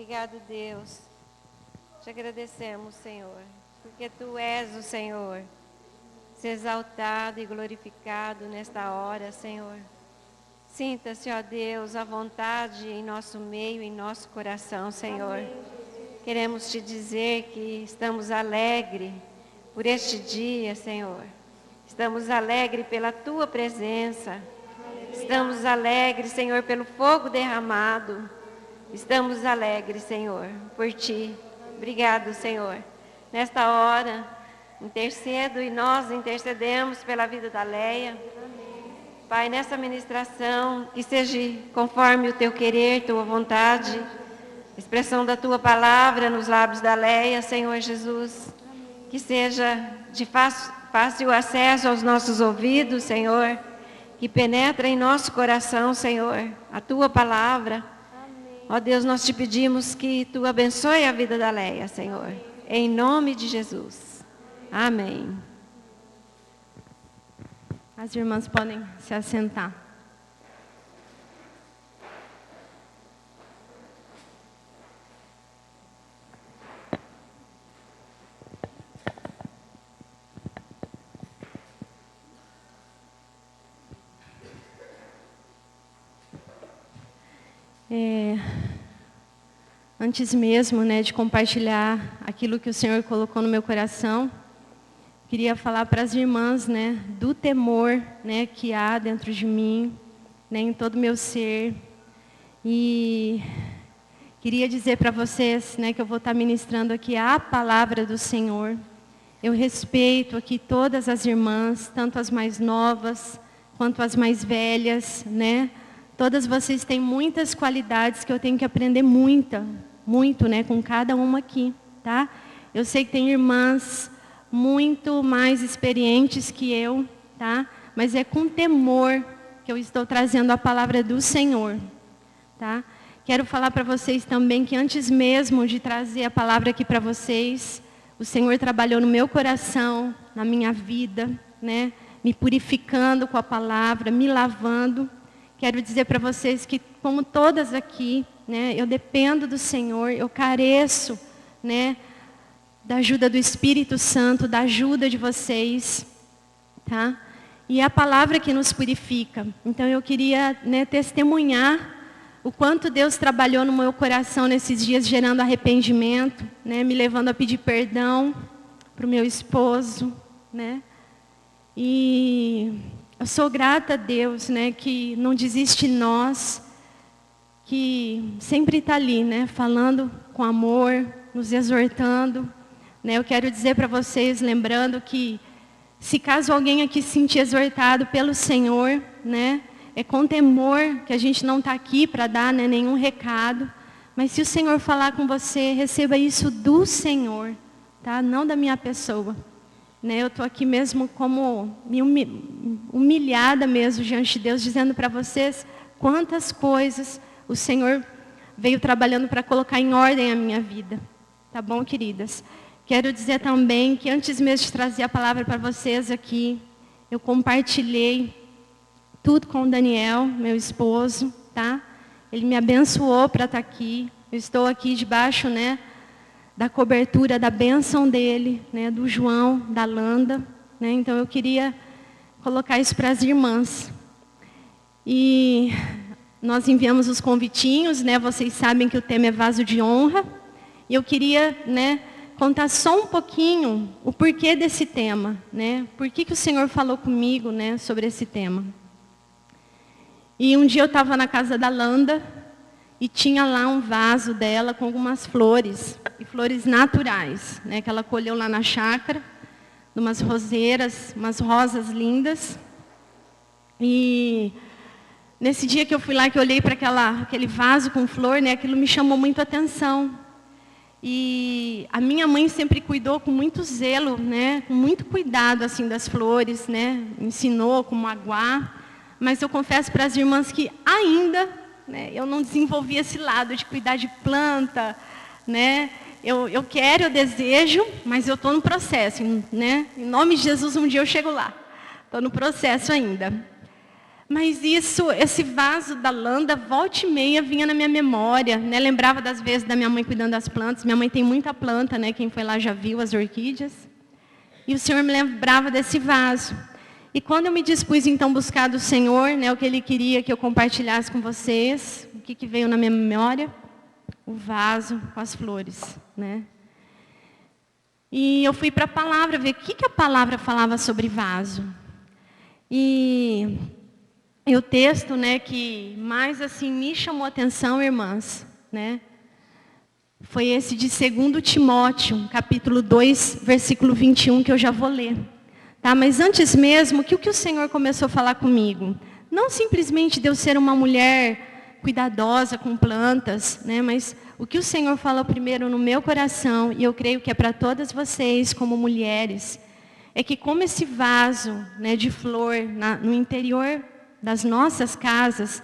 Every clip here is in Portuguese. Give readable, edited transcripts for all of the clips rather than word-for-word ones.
Obrigado, Deus. Te agradecemos, Senhor, porque Tu és o Senhor. Ser exaltado e glorificado nesta hora, Senhor. Sinta-se, ó Deus, à vontade em nosso meio, em nosso coração, Senhor. Amém. Queremos Te dizer que estamos alegres por este dia, Senhor. Estamos alegres pela Tua presença. Estamos alegres, Senhor, pelo fogo derramado. Estamos alegres, Senhor, por Ti. Obrigado, Senhor. Nesta hora, intercedo e nós intercedemos pela vida da Leia. Pai, nessa ministração, que seja conforme o Teu querer, Tua vontade, expressão da Tua palavra nos lábios da Leia, Senhor Jesus. Que seja de fácil acesso aos nossos ouvidos, Senhor. Que penetre em nosso coração, Senhor, a Tua palavra. Ó Deus, nós Te pedimos que Tu abençoe a vida da Leia, Senhor. Em nome de Jesus. Amém. As irmãs podem se assentar. Antes mesmo, de compartilhar aquilo que o Senhor colocou no meu coração, queria falar para as irmãs, do temor, que há dentro de mim, em todo o meu ser. E queria dizer para vocês, que eu vou estar ministrando aqui a palavra do Senhor. Eu respeito aqui todas as irmãs, tanto as mais novas quanto as mais velhas, Todas vocês têm muitas qualidades que eu tenho que aprender muito, com cada uma aqui, tá? Eu sei que tem irmãs muito mais experientes que eu, tá? Mas é com temor que eu estou trazendo a palavra do Senhor, tá? Quero falar para vocês também que antes mesmo de trazer a palavra aqui para vocês, o Senhor trabalhou no meu coração, na minha vida, me purificando com a palavra, me lavando. Quero dizer para vocês que, como todas aqui, eu dependo do Senhor, eu careço, da ajuda do Espírito Santo, da ajuda de vocês, tá? E é a palavra que nos purifica. Então eu queria, testemunhar o quanto Deus trabalhou no meu coração nesses dias, gerando arrependimento, me levando a pedir perdão para o meu esposo, E eu sou grata a Deus, que não desiste de nós, que sempre está ali, falando com amor, nos exortando. Eu quero dizer para vocês, lembrando que, se caso alguém aqui se sentir exortado pelo Senhor, é com temor que a gente não está aqui para dar nenhum recado. Mas se o Senhor falar com você, receba isso do Senhor, tá? Não da minha pessoa. Eu estou aqui mesmo como humilhada mesmo diante de Deus, dizendo para vocês quantas coisas o Senhor veio trabalhando para colocar em ordem a minha vida. Tá bom, queridas? Quero dizer também que antes mesmo de trazer a palavra para vocês aqui, eu compartilhei tudo com o Daniel, meu esposo, tá? Ele me abençoou para estar aqui. Eu estou aqui debaixo, da cobertura, da bênção dele, do João, da Landa, Então eu queria colocar isso para as irmãs. E nós enviamos os convitinhos, vocês sabem que o tema é vaso de honra. E eu queria, contar só um pouquinho o porquê desse tema, Por que o Senhor falou comigo, sobre esse tema. E um dia eu estava na casa da Landa e tinha lá um vaso dela com algumas flores, e flores naturais, que ela colheu lá na chácara, umas roseiras, umas rosas lindas. E nesse dia que eu fui lá, que eu olhei para aquele vaso com flor, aquilo me chamou muito a atenção. E a minha mãe sempre cuidou com muito zelo, com muito cuidado assim das flores, ensinou como aguar. Mas eu confesso para as irmãs que ainda, eu não desenvolvi esse lado de cuidar de planta, Eu quero, eu desejo, mas eu estou no processo, Em nome de Jesus, um dia eu chego lá. Estou no processo ainda. Mas esse vaso da landa, volta e meia, vinha na minha memória, né? Lembrava das vezes da minha mãe cuidando das plantas. Minha mãe tem muita planta, né? Quem foi lá já viu as orquídeas. E o Senhor me lembrava desse vaso. E quando eu me dispus, então, buscar do Senhor, né? O que Ele queria que eu compartilhasse com vocês, o que veio na minha memória? O vaso com as flores, né? E eu fui para a palavra, ver o que a palavra falava sobre vaso. E o texto, né, que mais assim me chamou a atenção, irmãs, né, foi esse de 2 Timóteo, capítulo 2, versículo 21, que eu já vou ler. Tá? Mas antes mesmo, o que o Senhor começou a falar comigo? Não simplesmente de eu ser uma mulher cuidadosa com plantas, né, mas o que o Senhor falou primeiro no meu coração, e eu creio que é para todas vocês como mulheres, é que como esse vaso, né, de flor no interior das nossas casas,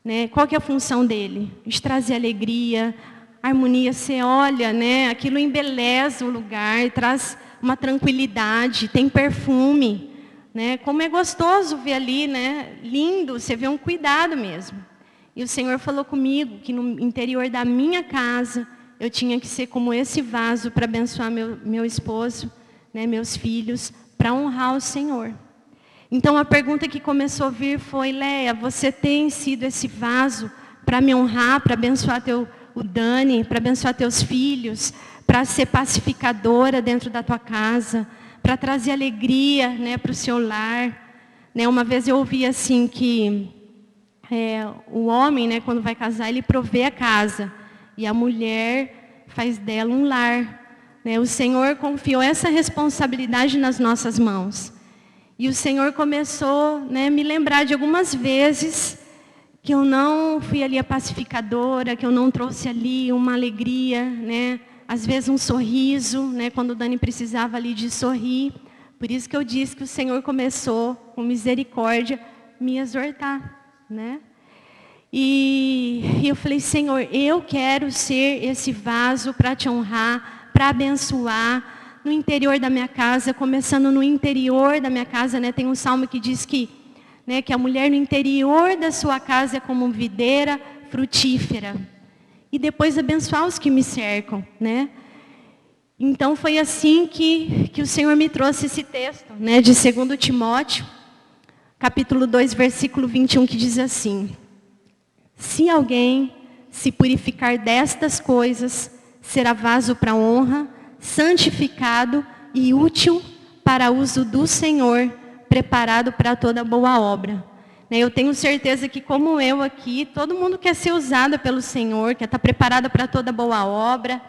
né, qual que é a função dele? De trazer alegria, harmonia. Você olha, né, aquilo embeleza o lugar, traz uma tranquilidade, tem perfume, né, como é gostoso ver ali, né, lindo, você vê um cuidado mesmo. E o Senhor falou comigo que no interior da minha casa eu tinha que ser como esse vaso para abençoar meu esposo, né, meus filhos, para honrar o Senhor. Então a pergunta que começou a vir foi: Léa, você tem sido esse vaso para me honrar, para abençoar o Dani, para abençoar teus filhos, para ser pacificadora dentro da tua casa, para trazer alegria, né, para o seu lar? Né, uma vez eu ouvi assim que o homem, né, quando vai casar, ele provê a casa e a mulher faz dela um lar. Né? O Senhor confiou essa responsabilidade nas nossas mãos. E o Senhor começou, né, a me lembrar de algumas vezes que eu não fui ali a pacificadora, que eu não trouxe ali uma alegria, né? Às vezes um sorriso, né, quando o Dani precisava ali de sorrir. Por isso que eu disse que o Senhor começou, com misericórdia, me exortar, né? E eu falei: Senhor, eu quero ser esse vaso para te honrar, para abençoar, no interior da minha casa, começando no interior da minha casa, né? Tem um salmo que diz que, né, que a mulher no interior da sua casa é como videira frutífera. E depois abençoar os que me cercam, né? Então foi assim que o Senhor me trouxe esse texto, né, de 2 Timóteo, capítulo 2, versículo 21, que diz assim: se alguém se purificar destas coisas, será vaso para honra, santificado e útil para uso do Senhor, preparado para toda boa obra. Eu tenho certeza que, como eu aqui, todo mundo quer ser usado pelo Senhor, quer estar preparado para toda boa obra,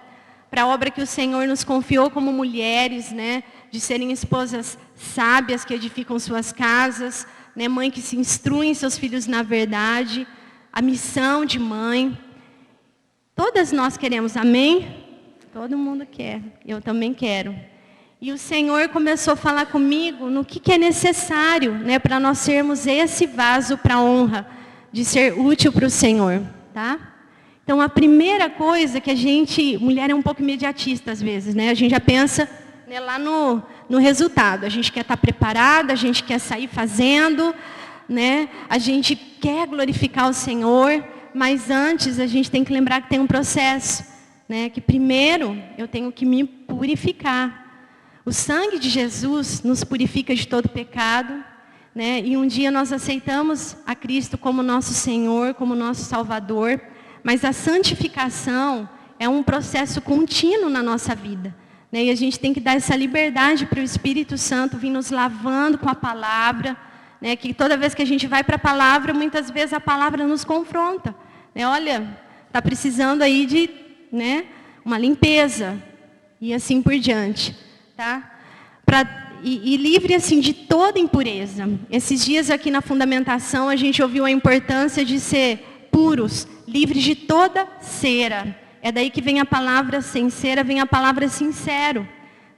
para a obra que o Senhor nos confiou como mulheres, né, de serem esposas sábias que edificam suas casas, né, mãe que se instruem seus filhos na verdade, a missão de mãe. Todas nós queremos, amém? Todo mundo quer, eu também quero. E o Senhor começou a falar comigo no que é necessário, né, para nós sermos esse vaso para a honra, de ser útil para o Senhor, tá? Então a primeira coisa que a gente, mulher é um pouco imediatista às vezes, né? A gente já pensa, né, lá no resultado. A gente quer estar preparada, a gente quer sair fazendo, né? A gente quer glorificar o Senhor, mas antes a gente tem que lembrar que tem um processo. Né, que primeiro eu tenho que me purificar. O sangue de Jesus nos purifica de todo pecado, né, e um dia nós aceitamos a Cristo como nosso Senhor, como nosso Salvador, mas a santificação é um processo contínuo na nossa vida, né, e a gente tem que dar essa liberdade para o Espírito Santo vir nos lavando com a palavra, né, que toda vez que a gente vai para a palavra, muitas vezes a palavra nos confronta, né, olha, está precisando aí de, né, uma limpeza e assim por diante, tá? E livre assim de toda impureza. Esses dias aqui na fundamentação a gente ouviu a importância de ser puros, livres de toda cera. É daí que vem a palavra sem cera, vem a palavra sincero,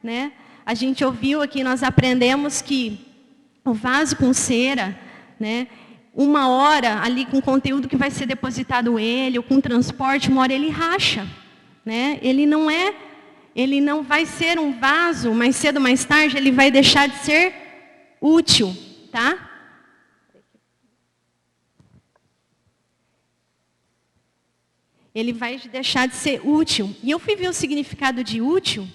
né? A gente ouviu aqui, nós aprendemos que o vaso com cera, né, uma hora ali com o conteúdo que vai ser depositado ele, ou com transporte, uma hora ele racha. Né? Ele não vai ser um vaso, mais cedo ou mais tarde, ele vai deixar de ser útil, tá? ele vai deixar de ser útil. E eu fui ver o significado de útil.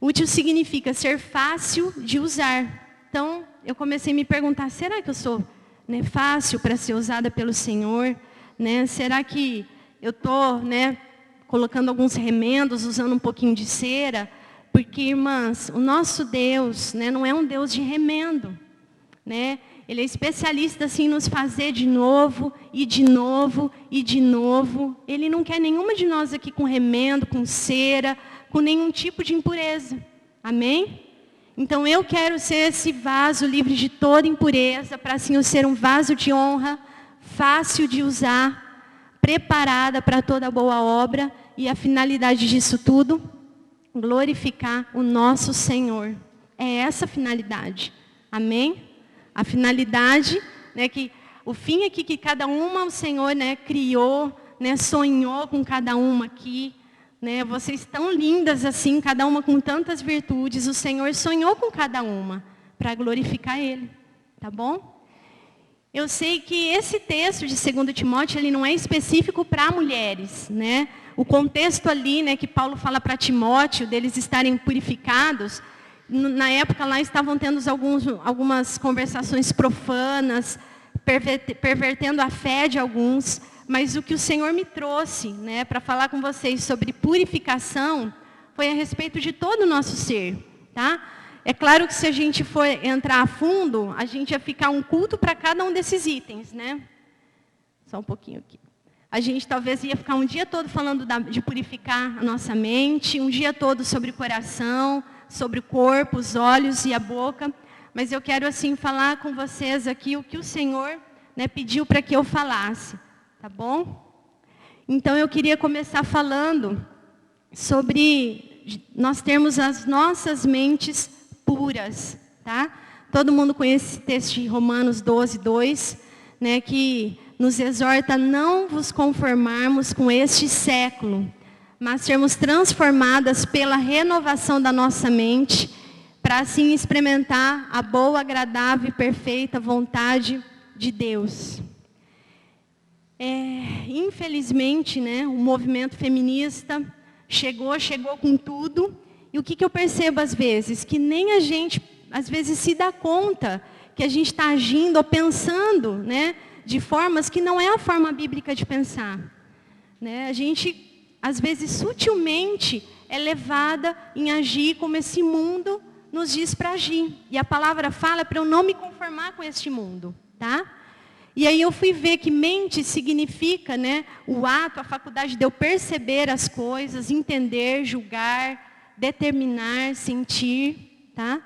Útil significa ser fácil de usar. Então, eu comecei a me perguntar, será que eu sou, né, fácil para ser usada pelo Senhor? Né? Será que eu estou, né, colocando alguns remendos, usando um pouquinho de cera? Porque, irmãs, o nosso Deus, né, não é um Deus de remendo. Né? Ele é especialista assim, em nos fazer de novo, e de novo, e de novo. Ele não quer nenhuma de nós aqui com remendo, com cera, com nenhum tipo de impureza. Amém? Então eu quero ser esse vaso livre de toda impureza, para assim eu ser um vaso de honra, fácil de usar, preparada para toda boa obra. E a finalidade disso tudo, glorificar o nosso Senhor. É essa a finalidade. Amém? A finalidade, né, que o fim aqui que cada uma o Senhor, né, criou, né, sonhou com cada uma aqui. Né, vocês tão lindas assim, cada uma com tantas virtudes. O Senhor sonhou com cada uma para glorificar Ele. Tá bom? Eu sei que esse texto de 2 Timóteo, ele não é específico para mulheres, né? O contexto ali, né, que Paulo fala para Timóteo, deles estarem purificados, na época lá estavam tendo algumas conversações profanas, pervertendo a fé de alguns, mas o que o Senhor me trouxe, né, para falar com vocês sobre purificação, foi a respeito de todo o nosso ser, tá? É claro que se a gente for entrar a fundo, a gente ia ficar um culto para cada um desses itens, né? Só um pouquinho aqui. A gente talvez ia ficar um dia todo falando de purificar a nossa mente, um dia todo sobre o coração, sobre o corpo, os olhos e a boca. Mas eu quero assim falar com vocês aqui o que o Senhor, né, pediu para que eu falasse, tá bom? Então eu queria começar falando sobre nós termos as nossas mentes puras, tá? Todo mundo conhece esse texto de Romanos 12, 2, né, que nos exorta a não vos conformarmos com este século, mas sermos transformadas pela renovação da nossa mente, para assim experimentar a boa, agradável e perfeita vontade de Deus. Infelizmente, né, o movimento feminista chegou com tudo. E o que eu percebo às vezes? Que nem a gente, às vezes, se dá conta que a gente está agindo ou pensando, né, de formas que não é a forma bíblica de pensar. Né? A gente, às vezes, sutilmente é levada em agir como esse mundo nos diz para agir. E a palavra fala para eu não me conformar com este mundo. Tá? E aí eu fui ver que mente significa, né, o ato, a faculdade de eu perceber as coisas, entender, julgar, determinar, sentir, tá?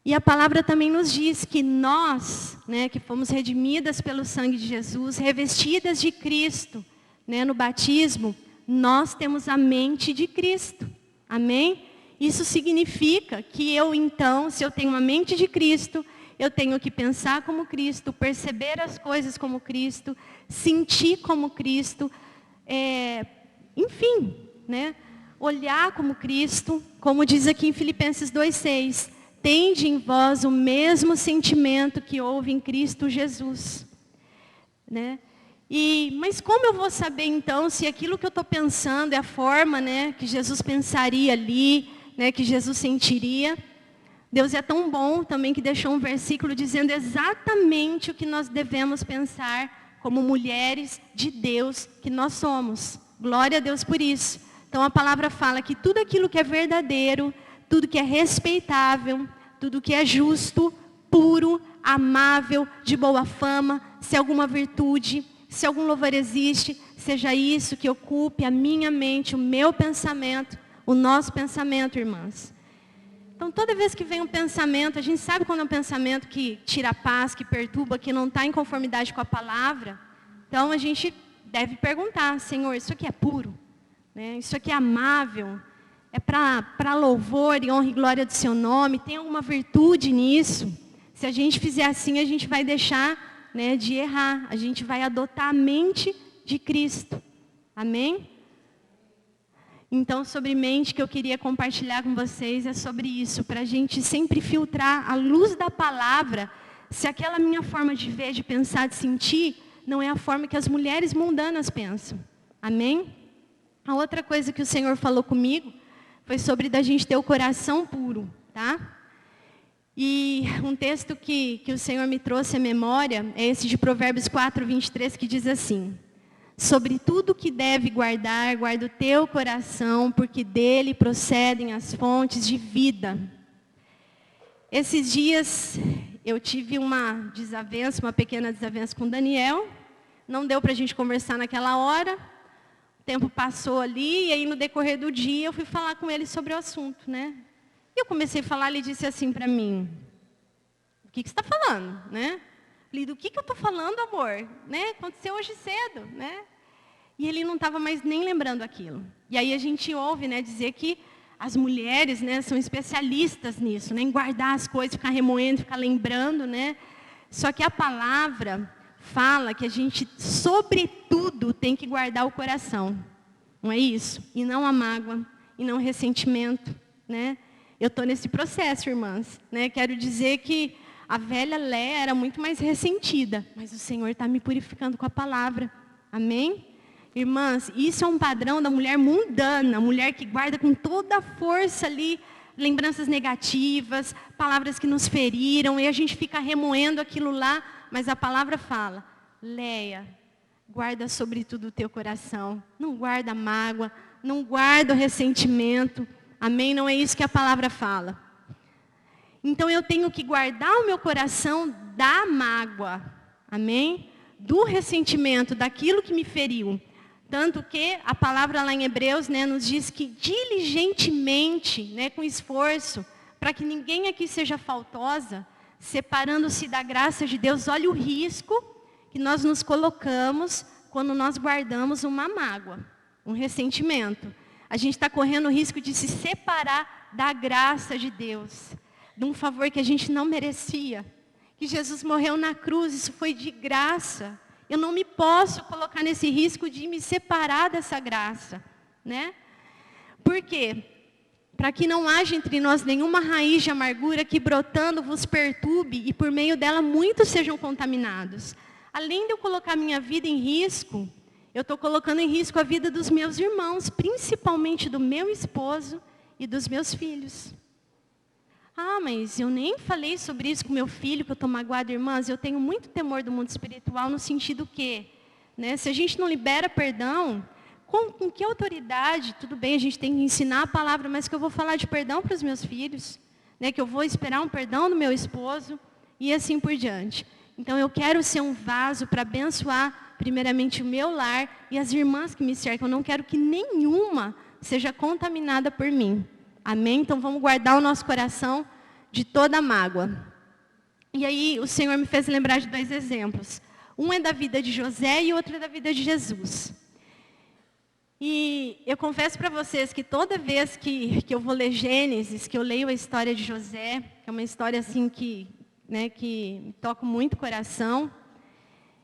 E a palavra também nos diz que nós, né, que fomos redimidas pelo sangue de Jesus, revestidas de Cristo, né, no batismo, nós temos a mente de Cristo. Amém? Isso significa que eu, então, se eu tenho uma mente de Cristo, eu tenho que pensar como Cristo, perceber as coisas como Cristo, sentir como Cristo, enfim, né? Olhar como Cristo, como diz aqui em Filipenses 2,6, tende em vós o mesmo sentimento que houve em Cristo Jesus. Né? Mas como eu vou saber então se aquilo que eu estou pensando é a forma, né, que Jesus pensaria ali, né, que Jesus sentiria? Deus é tão bom também que deixou um versículo dizendo exatamente o que nós devemos pensar como mulheres de Deus que nós somos. Glória a Deus por isso. Então a palavra fala que tudo aquilo que é verdadeiro, tudo que é respeitável, tudo que é justo, puro, amável, de boa fama, se alguma virtude, se algum louvor existe, seja isso que ocupe a minha mente, o meu pensamento, o nosso pensamento, irmãs. Então toda vez que vem um pensamento, a gente sabe quando é um pensamento que tira a paz, que perturba, que não está em conformidade com a palavra. Então a gente deve perguntar, Senhor, isso aqui é puro? Né? Isso aqui é amável? É para louvor e honra e glória do seu nome? Tem alguma virtude nisso? Se a gente fizer assim, a gente vai deixar, né, de errar. A gente vai adotar a mente de Cristo. Amém? Então, sobre mente que eu queria compartilhar com vocês é sobre isso. Para a gente sempre filtrar a luz da palavra. Se aquela minha forma de ver, de pensar, de sentir, não é a forma que as mulheres mundanas pensam. Amém? A outra coisa que o Senhor falou comigo foi sobre da gente ter o coração puro, tá? E um texto que o Senhor me trouxe à memória é esse de Provérbios 4, 23, que diz assim: sobre tudo que deve guardar, guarda o teu coração, porque dele procedem as fontes de vida. Esses dias eu tive uma pequena desavença com o Daniel. Não deu para a gente conversar naquela hora. O tempo passou ali, e aí no decorrer do dia eu fui falar com ele sobre o assunto, né? E eu comecei a falar, ele disse assim para mim: o que você está falando, né? Falei: do que eu estou falando, amor? Né? Aconteceu hoje cedo, né? E ele não estava mais nem lembrando aquilo. E aí a gente ouve, né, dizer que as mulheres, né, são especialistas nisso, né, em guardar as coisas, ficar remoendo, ficar lembrando, né? Só que a palavra fala que a gente, sobretudo, tem que guardar o coração. Não é isso? E não a mágoa, e não o ressentimento, né? Eu estou nesse processo, irmãs, né? Quero dizer que a velha Léa era muito mais ressentida, mas o Senhor está me purificando com a palavra. Amém? Irmãs, isso é um padrão da mulher mundana, a mulher que guarda com toda a força ali lembranças negativas, palavras que nos feriram, e a gente fica remoendo aquilo lá, mas a palavra fala: Léa, guarda sobretudo o teu coração, não guarda mágoa, não guarda o ressentimento. Amém? Não é isso que a palavra fala. Então eu tenho que guardar o meu coração da mágoa, amém? Do ressentimento, daquilo que me feriu. Tanto que a palavra lá em Hebreus, né, nos diz que diligentemente, né, com esforço, para que ninguém aqui seja faltosa, separando-se da graça de Deus. Olha o risco que nós nos colocamos quando nós guardamos uma mágoa, um ressentimento. A gente está correndo o risco de se separar da graça de Deus, de um favor que a gente não merecia. Que Jesus morreu na cruz, isso foi de graça. Eu não me posso colocar nesse risco de me separar dessa graça, né? Por quê? Para que não haja entre nós nenhuma raiz de amargura que brotando vos perturbe e por meio dela muitos sejam contaminados. Além de eu colocar minha vida em risco, eu estou colocando em risco a vida dos meus irmãos, principalmente do meu esposo e dos meus filhos. Ah, mas eu nem falei sobre isso com meu filho, que eu estou magoada, irmãs. Eu tenho muito temor do mundo espiritual no sentido que, né, se a gente não libera perdão, com que autoridade? Tudo bem, a gente tem que ensinar a palavra, mas que eu vou falar de perdão para os meus filhos, né, que eu vou esperar um perdão do meu esposo e assim por diante. Então eu quero ser um vaso para abençoar primeiramente o meu lar e as irmãs que me cercam. Eu não quero que nenhuma seja contaminada por mim. Amém? Então vamos guardar o nosso coração de toda mágoa. E aí o Senhor me fez lembrar de 2 exemplos. Um é da vida de José e outro é da vida de Jesus. E eu confesso para vocês que toda vez que eu vou ler Gênesis, que eu leio a história de José, que é uma história assim que me toca muito o coração,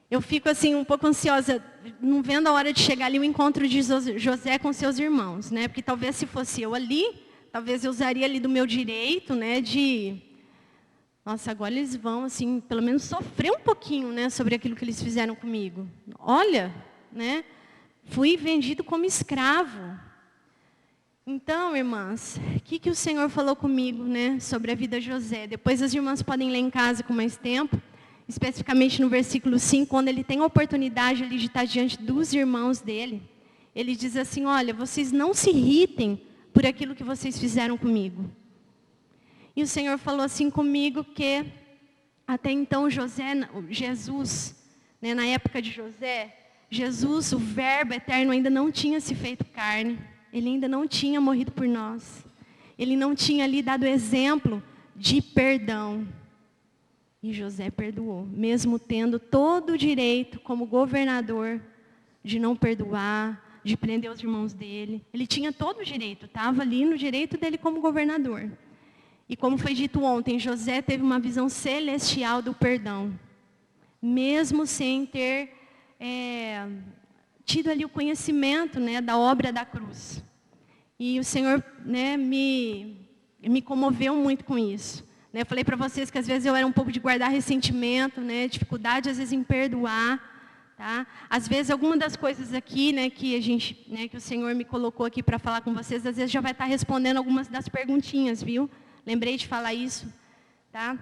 eu fico assim um pouco ansiosa, não vendo a hora de chegar ali o encontro de José com seus irmãos, né? Porque talvez se fosse eu ali, talvez eu usaria ali do meu direito, né, nossa, agora eles vão, assim, pelo menos sofrer um pouquinho, né, sobre aquilo que eles fizeram comigo. Olha, né, fui vendido como escravo. Então, irmãs, o que o Senhor falou comigo, né, sobre a vida de José? Depois as irmãs podem ler em casa com mais tempo, especificamente no versículo 5, quando ele tem a oportunidade ali de estar diante dos irmãos dele. Ele diz assim: olha, vocês não se irritem por aquilo que vocês fizeram comigo. E o Senhor falou assim comigo que até então Jesus, né, na época de José, Jesus, o verbo eterno, ainda não tinha se feito carne. Ele ainda não tinha morrido por nós. Ele não tinha ali dado exemplo de perdão. E José perdoou, mesmo tendo todo o direito como governador de não perdoar, de prender os irmãos dele. Ele tinha todo o direito, estava ali no direito dele como governador. E como foi dito ontem, José teve uma visão celestial do perdão. Mesmo sem ter tido ali o conhecimento, né, da obra da cruz. E o Senhor, né, me comoveu muito com isso. Eu falei para vocês que às vezes eu era um pouco de guardar ressentimento, né, dificuldade às vezes em perdoar. Tá? Às vezes, alguma das coisas aqui, né, que que o Senhor me colocou aqui para falar com vocês, às vezes já vai estar respondendo algumas das perguntinhas, viu? Lembrei de falar isso, tá?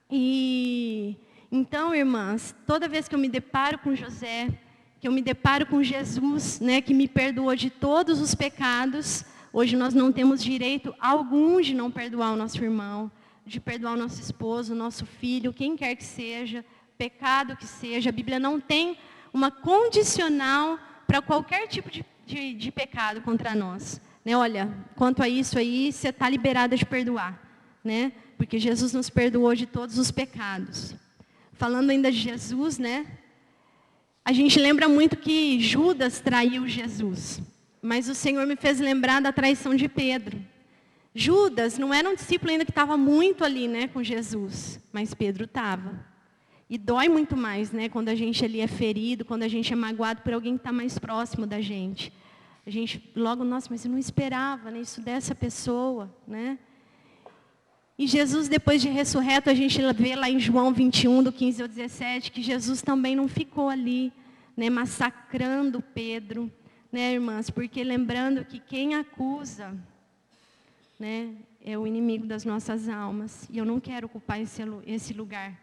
E então, irmãs, toda vez que eu me deparo com José, que eu me deparo com Jesus, né, que me perdoou de todos os pecados, hoje nós não temos direito algum de não perdoar o nosso irmão, de perdoar o nosso esposo, o nosso filho, quem quer que seja, pecado que seja. A Bíblia não tem uma condicional para qualquer tipo de pecado contra nós. Né? Olha, quanto a isso aí, você está liberada de perdoar. Né? Porque Jesus nos perdoou de todos os pecados. Falando ainda de Jesus, né? A gente lembra muito que Judas traiu Jesus. Mas o Senhor me fez lembrar da traição de Pedro. Judas não era um discípulo ainda que estava muito ali, né, com Jesus. Mas Pedro estava. E dói muito mais, né, quando a gente ali é ferido, quando a gente é magoado por alguém que está mais próximo da gente. A gente logo, nossa, mas eu não esperava, né, isso dessa pessoa, né? E Jesus, depois de ressurreto, a gente vê lá em João 21, do 15 ao 17, que Jesus também não ficou ali, né, massacrando Pedro, né, irmãs? Porque lembrando que quem acusa, né, é o inimigo das nossas almas. E eu não quero ocupar esse lugar,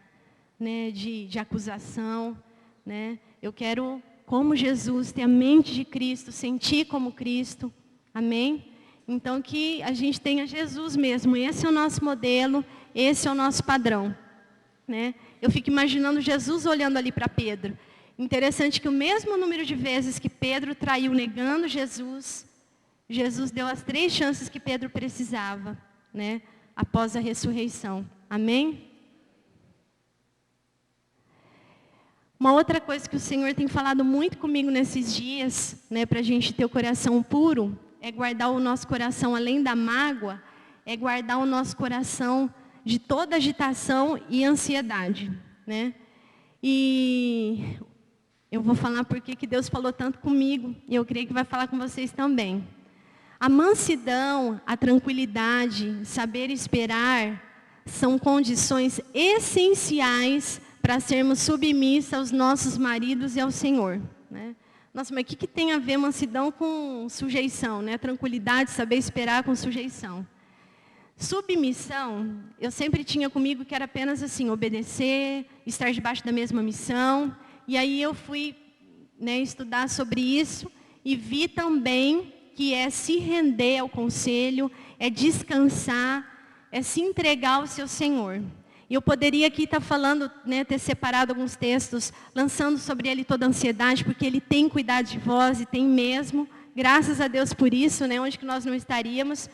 né, de acusação, né? Eu quero, como Jesus, ter a mente de Cristo, sentir como Cristo, amém? Então que a gente tenha Jesus mesmo, esse é o nosso modelo, esse é o nosso padrão, né? Eu fico imaginando Jesus olhando ali para Pedro. Interessante que o mesmo número de vezes que Pedro traiu negando Jesus, Jesus deu as 3 chances que Pedro precisava, né? Após a ressurreição, amém? Uma outra coisa que o Senhor tem falado muito comigo nesses dias, né, para a gente ter o coração puro, é guardar o nosso coração além da mágoa, é guardar o nosso coração de toda agitação e ansiedade, né? E eu vou falar porque que Deus falou tanto comigo, e eu creio que vai falar com vocês também. A mansidão, a tranquilidade, saber esperar, são condições essenciais para sermos submissas aos nossos maridos e ao Senhor, né? Nossa, mas o que tem a ver mansidão com sujeição, né? Tranquilidade, saber esperar com sujeição. Submissão, eu sempre tinha comigo que era apenas assim, obedecer, estar debaixo da mesma missão. E aí eu fui, né, estudar sobre isso e vi também que é se render ao conselho, é descansar, é se entregar ao seu Senhor. E eu poderia aqui estar falando, né, ter separado alguns textos, lançando sobre ele toda a ansiedade, porque ele tem cuidado de vós e tem mesmo. Graças a Deus por isso, né, onde que nós não estaríamos.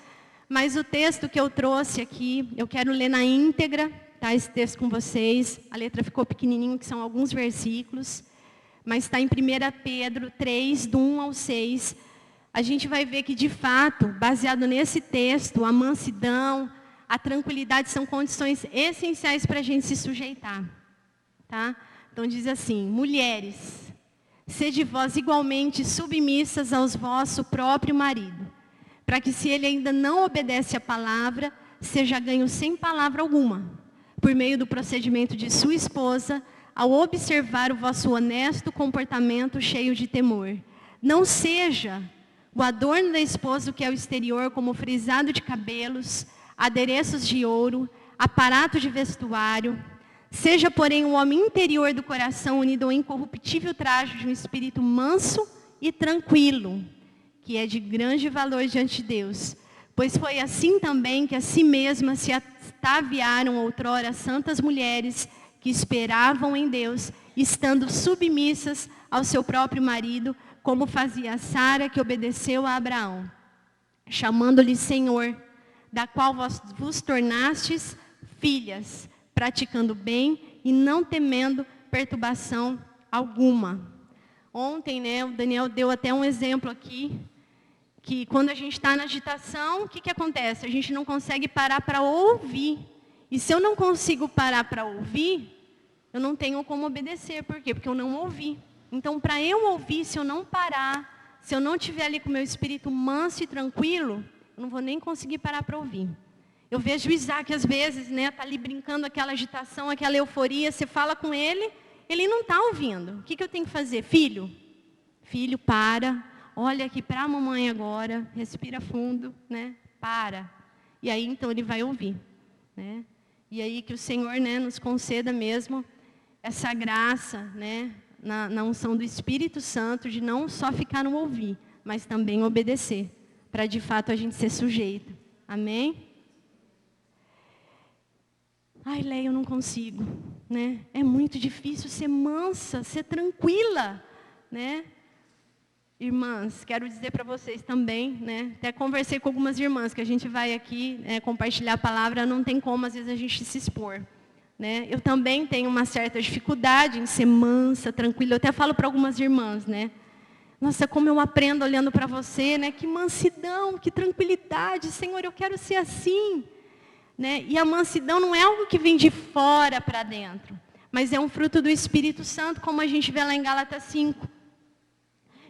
Mas o texto que eu trouxe aqui, eu quero ler na íntegra, tá, esse texto com vocês. A letra ficou pequenininho, que são alguns versículos. Mas está em 1 Pedro 3, do 1 ao 6. A gente vai ver que, de fato, baseado nesse texto, a mansidão, a tranquilidade são condições essenciais para a gente se sujeitar, tá? Então diz assim: mulheres, sede vós igualmente submissas aos vosso próprio marido, para que, se ele ainda não obedece à palavra, seja ganho sem palavra alguma, por meio do procedimento de sua esposa, ao observar o vosso honesto comportamento cheio de temor. Não seja o adorno da esposa, que é o exterior, como frisado de cabelos, adereços de ouro, aparato de vestuário. Seja, porém, o homem interior do coração unido ao incorruptível traje de um espírito manso e tranquilo, que é de grande valor diante de Deus. Pois foi assim também que a si mesmas se ataviaram outrora santas mulheres que esperavam em Deus, estando submissas ao seu próprio marido, como fazia Sara, que obedeceu a Abraão, chamando-lhe Senhor, da qual vos tornastes filhas, praticando bem e não temendo perturbação alguma. Ontem, né, o Daniel deu até um exemplo aqui, que quando a gente está na agitação, o que acontece? A gente não consegue parar para ouvir. E se eu não consigo parar para ouvir, eu não tenho como obedecer. Por quê? Porque eu não ouvi. Então, para eu ouvir, se eu não parar, se eu não estiver ali com o meu espírito manso e tranquilo, eu não vou nem conseguir parar para ouvir. Eu vejo o Isaac, às vezes, né, tá ali brincando aquela agitação, aquela euforia, você fala com ele, ele não está ouvindo. O que eu tenho que fazer? Filho, para, olha aqui para a mamãe agora, respira fundo, né? Para. E aí, então, ele vai ouvir, né? E aí que o Senhor, né, nos conceda mesmo essa graça, né, na unção do Espírito Santo, de não só ficar no ouvir, mas também obedecer, para de fato a gente ser sujeito. Amém? Ai, Leia, eu não consigo, né? É muito difícil ser mansa, ser tranquila, né? Irmãs, quero dizer para vocês também, né? Até conversei com algumas irmãs, que a gente vai aqui, né, compartilhar a palavra, não tem como, às vezes, a gente se expor, né? Eu também tenho uma certa dificuldade em ser mansa, tranquila. Eu até falo para algumas irmãs, né? Nossa, como eu aprendo olhando para você, né? Que mansidão, que tranquilidade, Senhor, eu quero ser assim. Né? E a mansidão não é algo que vem de fora para dentro, mas é um fruto do Espírito Santo, como a gente vê lá em Gálatas 5.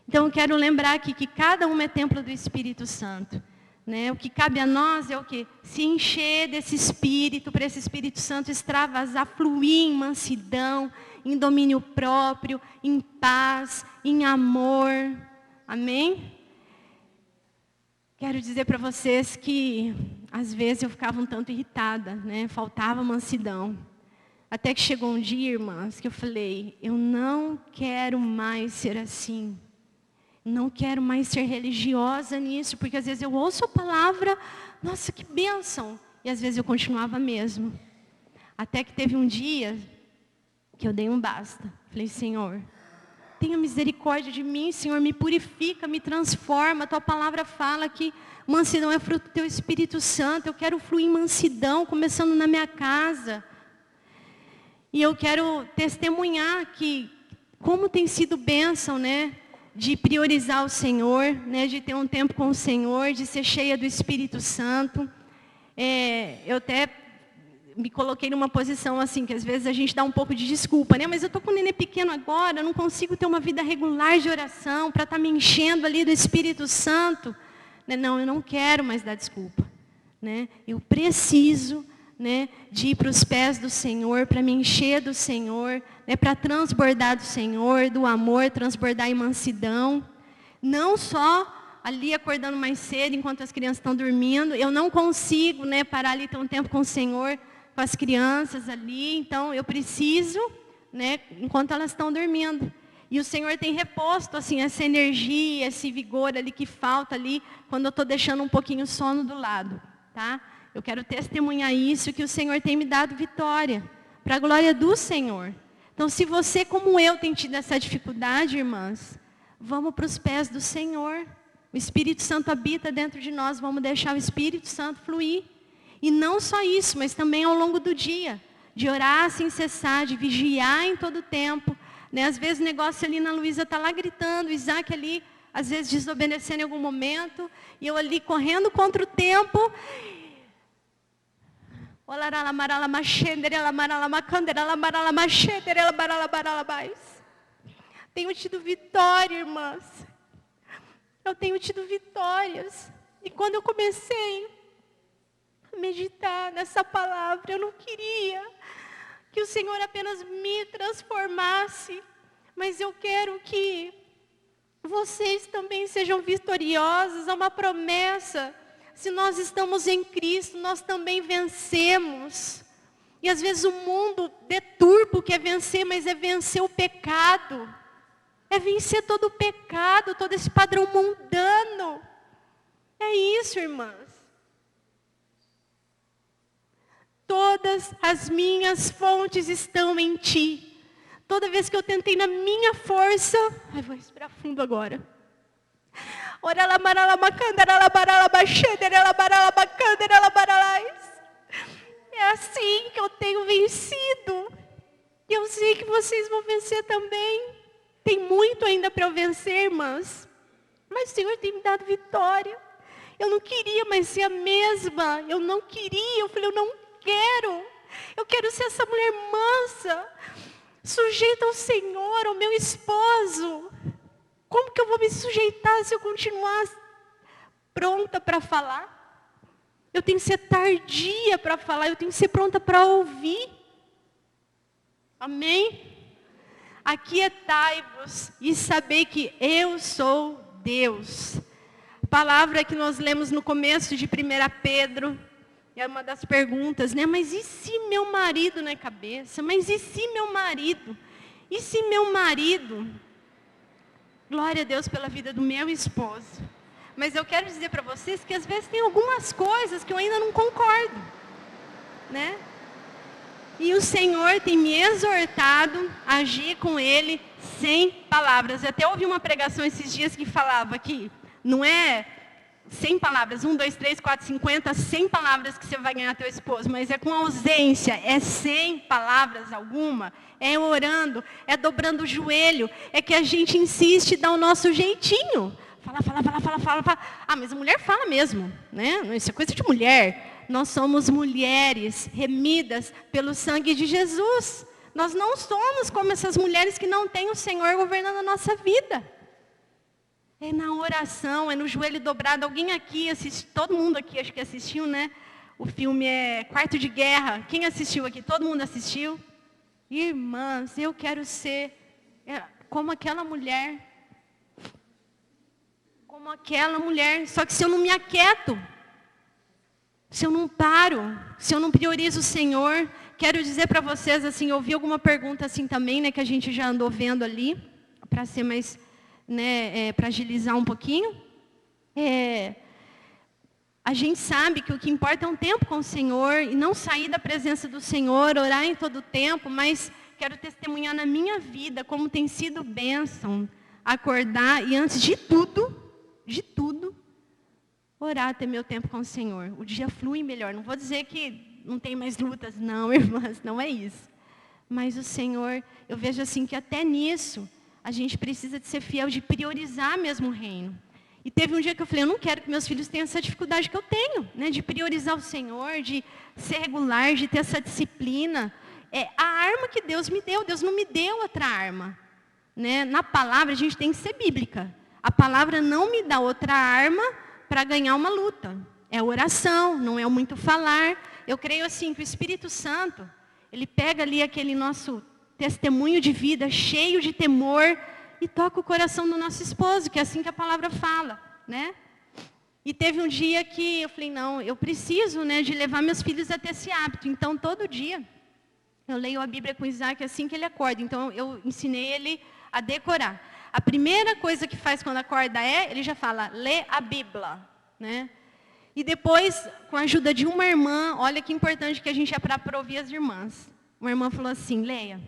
Então eu quero lembrar aqui que cada um é templo do Espírito Santo. Né? O que cabe a nós é o quê? Se encher desse Espírito, para esse Espírito Santo extravasar, fluir em mansidão, em domínio próprio, em paz, em amor. Amém? Quero dizer para vocês que, às vezes, eu ficava um tanto irritada, né? Faltava mansidão. Até que chegou um dia, irmãs, que eu falei, eu não quero mais ser assim. Não quero mais ser religiosa nisso, porque às vezes eu ouço a palavra, nossa, que bênção. E às vezes eu continuava mesmo. Até que teve um dia que eu dei um basta. Falei, Senhor, tenha misericórdia de mim, Senhor, me purifica, me transforma. A tua palavra fala que mansidão é fruto do teu Espírito Santo. Eu quero fluir em mansidão, começando na minha casa. E eu quero testemunhar que, como tem sido bênção, né? De priorizar o Senhor, né? De ter um tempo com o Senhor, de ser cheia do Espírito Santo. Eu até me coloquei numa posição assim, que às vezes a gente dá um pouco de desculpa, né? Mas eu estou com um nenê pequeno agora, eu não consigo ter uma vida regular de oração, para estar me enchendo ali do Espírito Santo. Não, eu não quero mais dar desculpa. Né? Eu preciso, né, de ir para os pés do Senhor, para me encher do Senhor, né, para transbordar do Senhor, do amor, transbordar em mansidão. Não só ali acordando mais cedo, enquanto as crianças estão dormindo. Eu não consigo, né, parar ali ter um tempo com o Senhor, com as crianças ali. Então, eu preciso, né, enquanto elas estão dormindo. E o Senhor tem reposto, assim, essa energia, esse vigor ali que falta ali, quando eu estou deixando um pouquinho o sono do lado, tá? Eu quero testemunhar isso, que o Senhor tem me dado vitória, para a glória do Senhor. Então, se você, como eu, tem tido essa dificuldade, irmãs, vamos para os pés do Senhor. O Espírito Santo habita dentro de nós, vamos deixar o Espírito Santo fluir. E não só isso, mas também ao longo do dia, de orar sem cessar, de vigiar em todo o tempo. Né? Às vezes o negócio ali na Luísa está lá gritando, o Isaac ali, às vezes desobedecendo em algum momento, e eu ali correndo contra o tempo. Tenho tido vitória, irmãs. Eu tenho tido vitórias. E quando eu comecei a meditar nessa palavra, eu não queria que o Senhor apenas me transformasse, mas eu quero que vocês também sejam vitoriosos. Há uma promessa. Se nós estamos em Cristo, nós também vencemos. E às vezes o mundo deturpa o que é vencer, mas é vencer o pecado. É vencer todo o pecado, todo esse padrão mundano. É isso, irmãs. Todas as minhas fontes estão em Ti. Toda vez que eu tentei na minha força, vou respirar fundo agora. É assim que eu tenho vencido. E eu sei que vocês vão vencer também. Tem muito ainda para eu vencer, irmãs. Mas o Senhor tem me dado vitória. Eu não queria mais ser a mesma. Eu não queria. Eu falei, eu não quero. Eu quero ser essa mulher mansa, sujeita ao Senhor, ao meu esposo. Como que eu vou me sujeitar se eu continuar pronta para falar? Eu tenho que ser tardia para falar, eu tenho que ser pronta para ouvir. Amém? aquietai-vos e sabei que eu sou Deus. A palavra que nós lemos no começo de 1 Pedro, é uma das perguntas, né? Mas e se meu marido não é cabeça? Mas e se meu marido? E se meu marido? Glória a Deus pela vida do meu esposo. Mas eu quero dizer para vocês que às vezes tem algumas coisas que eu ainda não concordo, né? E o Senhor tem me exortado a agir com Ele sem palavras. Eu até ouvi uma pregação esses dias que falava que não é 100 palavras, 1, 2, 3, 4, 50, 100 palavras que você vai ganhar teu esposo, mas é com ausência, é sem palavras alguma, é orando, é dobrando o joelho, é que a gente insiste e dá o nosso jeitinho. Fala. Ah, mas a mulher fala mesmo, né? Isso é coisa de mulher. Nós somos mulheres remidas pelo sangue de Jesus. Nós não somos como essas mulheres que não têm o Senhor governando a nossa vida. É na oração, é no joelho dobrado. Alguém aqui assistiu, todo mundo aqui acho que assistiu, né? O filme é Quarto de Guerra. Quem assistiu aqui? Todo mundo assistiu? Irmãs, eu quero ser como aquela mulher. Como aquela mulher. Só que se eu não me aquieto, se eu não paro, se eu não priorizo o Senhor, quero dizer para vocês assim, eu vi alguma pergunta assim também, né, que a gente já andou vendo ali, para ser mais, né, para agilizar um pouquinho. A gente sabe que o que importa é um tempo com o Senhor e não sair da presença do Senhor, orar em todo o tempo, mas quero testemunhar na minha vida como tem sido bênção acordar e antes de tudo, orar, ter meu tempo com o Senhor. O dia flui melhor. Não vou dizer que não tem mais lutas, não, irmãs, não é isso. Mas o Senhor, eu vejo assim que até nisso, a gente precisa de ser fiel, de priorizar mesmo o reino. E teve um dia que eu falei, eu não quero que meus filhos tenham essa dificuldade que eu tenho, né? De priorizar o Senhor, de ser regular, de ter essa disciplina. É a arma que Deus me deu, Deus não me deu outra arma. Né? Na palavra, a gente tem que ser bíblica. A palavra não me dá outra arma para ganhar uma luta. É oração, não é o muito falar. Eu creio assim que o Espírito Santo, ele pega ali aquele nosso testemunho de vida, cheio de temor, e toca o coração do nosso esposo, que é assim que a palavra fala, né? E teve um dia que eu falei, não, eu preciso, né, de levar meus filhos a ter esse hábito. Então, todo dia, eu leio a Bíblia com o Isaac assim que ele acorda. Então, eu ensinei ele a decorar. A primeira coisa que faz quando acorda ele já fala, lê a Bíblia, né? E depois, com a ajuda de uma irmã, olha que importante que a gente é para ouvir as irmãs. Uma irmã falou assim, Leia,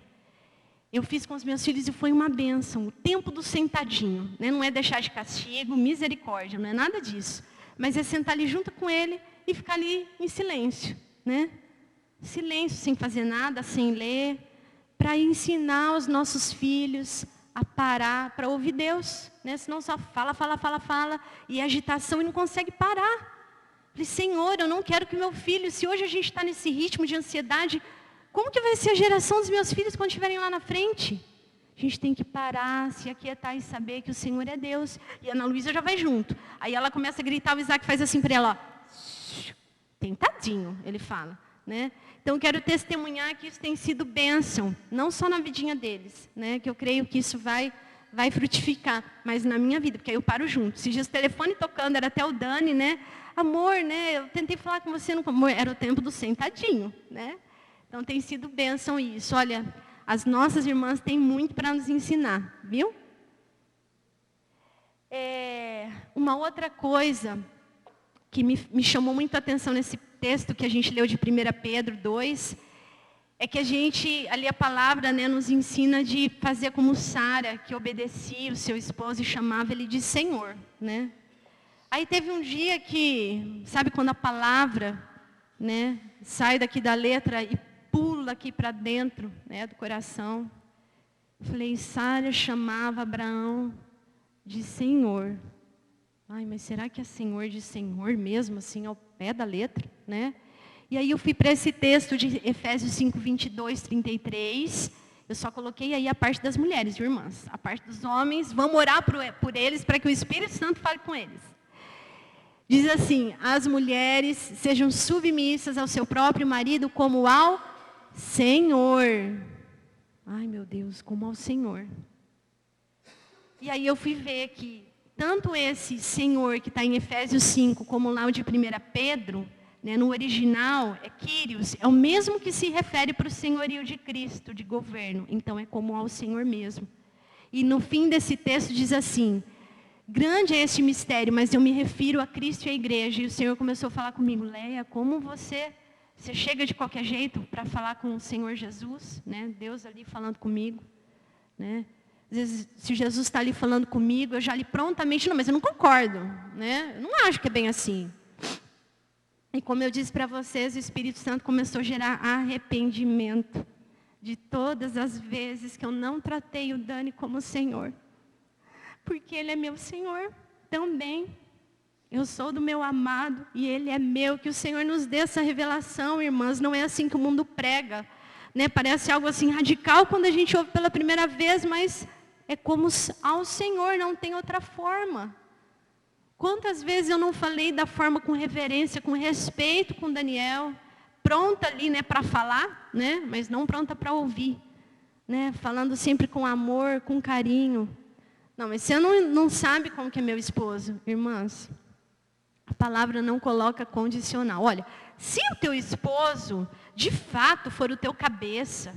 eu fiz com os meus filhos e foi uma bênção. O tempo do sentadinho, né? Não é deixar de castigo, misericórdia, não é nada disso. Mas é sentar ali junto com ele e ficar ali em silêncio, né? Silêncio, sem fazer nada, sem ler, para ensinar os nossos filhos a parar, para ouvir Deus, né? Senão só fala, e agitação e não consegue parar. Falei, Senhor, eu não quero que meu filho, se hoje a gente está nesse ritmo de ansiedade, como que vai ser a geração dos meus filhos quando estiverem lá na frente? A gente tem que parar, se aquietar e saber que o Senhor é Deus. E a Ana Luísa já vai junto. Aí ela começa a gritar, o Isaac faz assim para ela, ó, tentadinho, ele fala, né? Então, quero testemunhar que isso tem sido bênção, não só na vidinha deles, né? Que eu creio que isso vai frutificar, mas na minha vida, porque aí eu paro junto. Esses dias o telefone tocando, era até o Dani, né? Amor, né? Eu tentei falar com você, amor, era o tempo do sentadinho, né? Então, tem sido bênção isso. Olha, as nossas irmãs têm muito para nos ensinar, viu? Uma outra coisa que me chamou muito a atenção nesse texto que a gente leu de 1 Pedro 2, é que a gente, ali a palavra, né, nos ensina de fazer como Sara, que obedecia o seu esposo e chamava ele de Senhor, né? Aí teve um dia que, sabe quando a palavra, né, sai daqui da letra e pula aqui para dentro, né, do coração. Eu falei, Sara chamava Abraão de Senhor. Ai, mas será que é Senhor de Senhor mesmo, assim, ao pé da letra, né? E aí eu fui para esse texto de Efésios 5, 22, 33. Eu só coloquei aí a parte das mulheres, viu, irmãs? A parte dos homens, vamos orar por eles, para que o Espírito Santo fale com eles. Diz assim, as mulheres sejam submissas ao seu próprio marido como ao Senhor. Ai, meu Deus, como ao Senhor. E aí eu fui ver que tanto esse Senhor que está em Efésios 5, como lá o de 1 Pedro, né, no original é Kyrios, é o mesmo que se refere para o senhorio de Cristo, de governo. Então é como ao Senhor mesmo. E no fim desse texto diz assim: grande é este mistério, mas eu me refiro a Cristo e à igreja. E o Senhor começou a falar comigo: Leia, como você chega de qualquer jeito para falar com o Senhor Jesus, né? Deus ali falando comigo, né? Às vezes, se Jesus está ali falando comigo, eu já ali prontamente, não, mas eu não concordo, né? Eu não acho que é bem assim. E como eu disse para vocês, o Espírito Santo começou a gerar arrependimento de todas as vezes que eu não tratei o Dani como Senhor. Porque Ele é meu Senhor também. Eu sou do meu amado e Ele é meu. Que o Senhor nos dê essa revelação, irmãs. Não é assim que o mundo prega, né? Parece algo assim radical quando a gente ouve pela primeira vez, mas é como ao Senhor, não tem outra forma. Quantas vezes eu não falei da forma com reverência, com respeito com Daniel, pronta ali, né, para falar, né, mas não pronta para ouvir, né, falando sempre com amor, com carinho. Não, mas você não sabe como que é meu esposo, irmãs. A palavra não coloca condicional. Olha, se o teu esposo de fato for o teu cabeça,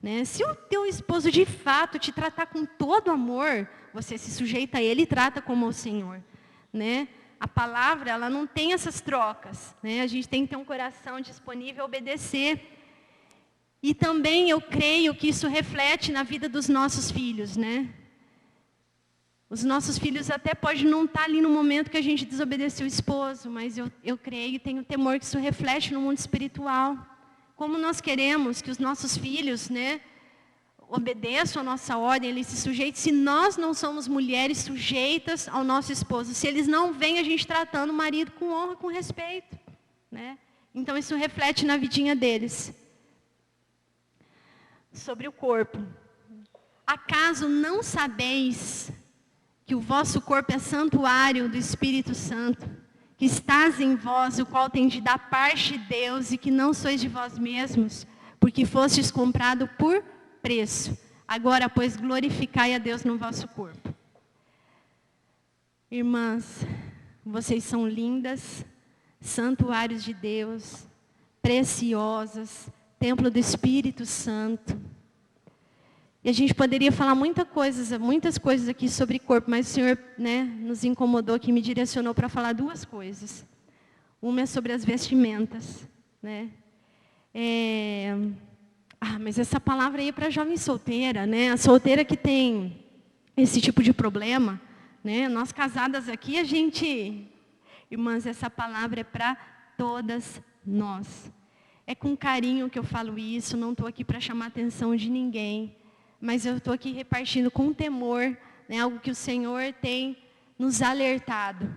né, se o teu esposo de fato te tratar com todo amor, você se sujeita a ele e trata como o Senhor, né? A palavra, ela não tem essas trocas, né? A gente tem que ter um coração disponível a obedecer. E também eu creio que isso reflete na vida dos nossos filhos, né? Os nossos filhos até podem não estar ali no momento que a gente desobedeceu o esposo, mas eu creio e tenho temor que isso reflete no mundo espiritual. Como nós queremos que os nossos filhos, né, obedeçam a nossa ordem, eles se sujeitem, se nós não somos mulheres sujeitas ao nosso esposo, se eles não veem a gente tratando o marido com honra, com respeito, né? Então isso reflete na vidinha deles. Sobre o corpo. Acaso não sabeis que o vosso corpo é santuário do Espírito Santo, que estás em vós, o qual tem de dar parte de Deus, e que não sois de vós mesmos, porque fostes comprado por preço. Agora, pois, glorificai a Deus no vosso corpo. Irmãs, vocês são lindas, santuários de Deus, preciosas, templo do Espírito Santo. E a gente poderia falar muitas coisas aqui sobre corpo, mas o Senhor, né, nos incomodou aqui, me direcionou para falar duas coisas. Uma é sobre as vestimentas, né? Mas essa palavra aí é para jovem solteira, né? A solteira que tem esse tipo de problema, né? Nós casadas aqui, a gente... Irmãs, essa palavra é para todas nós. É com carinho que eu falo isso, não estou aqui para chamar a atenção de ninguém, mas eu estou aqui repartindo com temor, né? Algo que o Senhor tem nos alertado,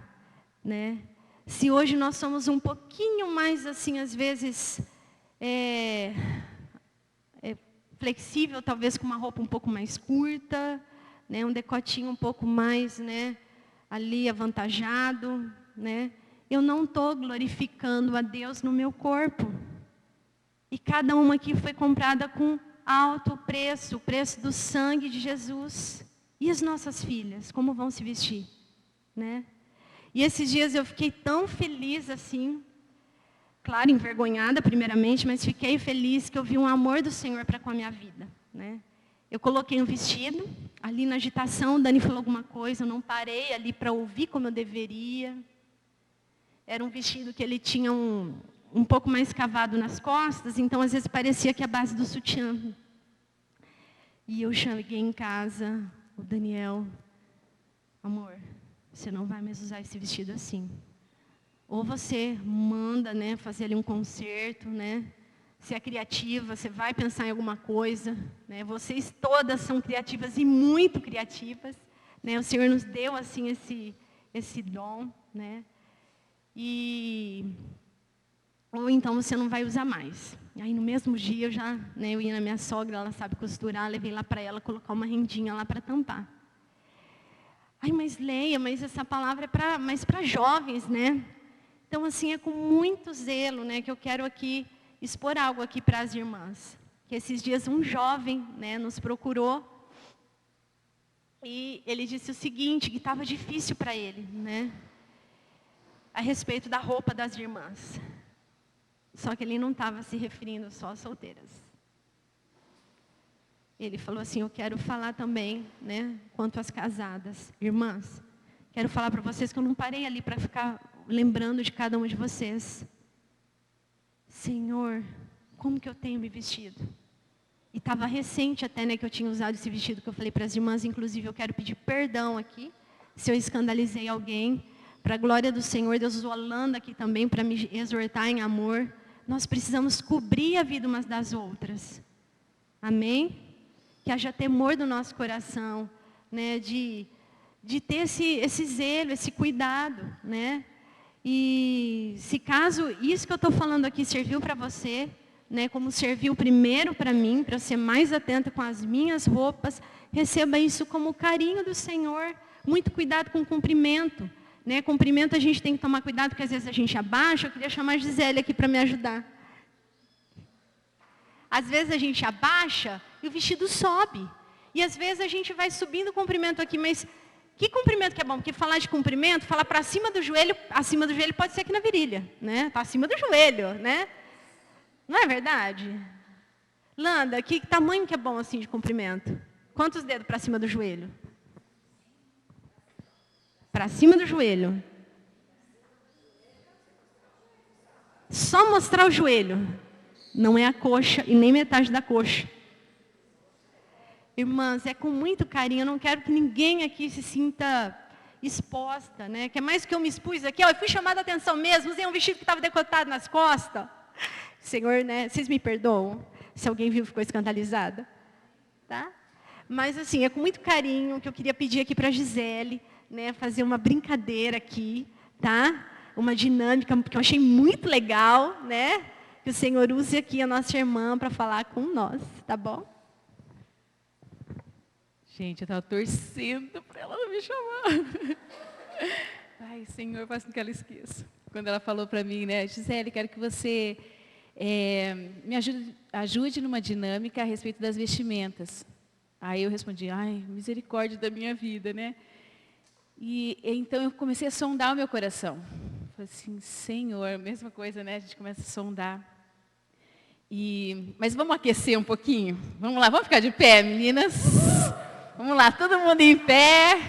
né? Se hoje nós somos um pouquinho mais, assim, às vezes... flexível, talvez com uma roupa um pouco mais curta, né, um decotinho um pouco mais, né, ali avantajado, né? Eu não estou glorificando a Deus no meu corpo. E cada uma aqui foi comprada com alto preço, o preço do sangue de Jesus. E as nossas filhas, como vão se vestir, né? E esses dias eu fiquei tão feliz assim, claro, envergonhada primeiramente, mas fiquei feliz que eu vi um amor do Senhor para com a minha vida, né? Eu coloquei um vestido, ali na agitação, o Dani falou alguma coisa, eu não parei ali para ouvir como eu deveria. Era um vestido que ele tinha um pouco mais cavado nas costas, então às vezes parecia que a base do sutiã. E eu cheguei em casa, o Daniel, amor, você não vai mais usar esse vestido assim. Ou você manda, né, fazer ali um concerto, né? Se é criativa, você vai pensar em alguma coisa, né? Vocês todas são criativas e muito criativas, né? O Senhor nos deu assim esse dom, né? Ou então você não vai usar mais. Aí no mesmo dia eu ia na minha sogra, ela sabe costurar, levei lá para ela colocar uma rendinha lá para tampar. Ai, mas Leia, mas essa palavra é mais para jovens, né? Então, assim, é com muito zelo, né, que eu quero aqui expor algo aqui para as irmãs. que esses dias um jovem, né, nos procurou e ele disse o seguinte, que estava difícil para ele, né, a respeito da roupa das irmãs. Só que ele não estava se referindo só às solteiras. Ele falou assim, eu quero falar também, né, quanto às casadas. Irmãs, quero falar para vocês que eu não parei ali para ficar lembrando de cada uma de vocês. Senhor, como que eu tenho me vestido? E estava recente até, né, que eu tinha usado esse vestido que eu falei para as irmãs. Inclusive, eu quero pedir perdão aqui, se eu escandalizei alguém. Para a glória do Senhor, Deus usou a Landa aqui também para me exortar em amor. Nós precisamos cobrir a vida umas das outras. Amém? Que haja temor do nosso coração, né, de ter esse zelo, esse cuidado, né? E se caso isso que eu estou falando aqui serviu para você, né, como serviu primeiro para mim, para eu ser mais atenta com as minhas roupas, receba isso como carinho do Senhor. Muito cuidado com o cumprimento. Né? Cumprimento a gente tem que tomar cuidado, porque às vezes a gente abaixa. Eu queria chamar a Gisele aqui para me ajudar. Às vezes a gente abaixa e o vestido sobe. E às vezes a gente vai subindo o cumprimento aqui, mas que cumprimento que é bom? Porque falar de cumprimento, falar para cima do joelho pode ser aqui na virilha, né? Para cima do joelho, né? Não é verdade? Landa, que tamanho que é bom assim de cumprimento? Quantos dedos para cima do joelho? Para cima do joelho. Só mostrar o joelho. Não é a coxa e nem metade da coxa. Irmãs, é com muito carinho. Eu não quero que ninguém aqui se sinta exposta, né? Que é mais que eu me expus aqui. Eu fui chamada a atenção mesmo. Usei um vestido que estava decotado nas costas. Senhor, né? Vocês me perdoam se alguém viu e ficou escandalizada. Tá? Mas assim, é com muito carinho que eu queria pedir aqui para a Gisele, né, fazer uma brincadeira aqui, tá? Uma dinâmica que eu achei muito legal, né? Que o Senhor use aqui a nossa irmã para falar com nós, tá bom? Gente, eu estava torcendo para ela não me chamar. Ai, Senhor, faça com que ela esqueça. Quando ela falou para mim, né, Gisele, quero que você me ajude numa dinâmica a respeito das vestimentas. Aí eu respondi, ai, misericórdia da minha vida, né? E então eu comecei a sondar o meu coração. Falei assim, Senhor, mesma coisa, né? A gente começa a sondar. Mas vamos aquecer um pouquinho? Vamos lá, vamos ficar de pé, meninas? Vamos lá, todo mundo em pé.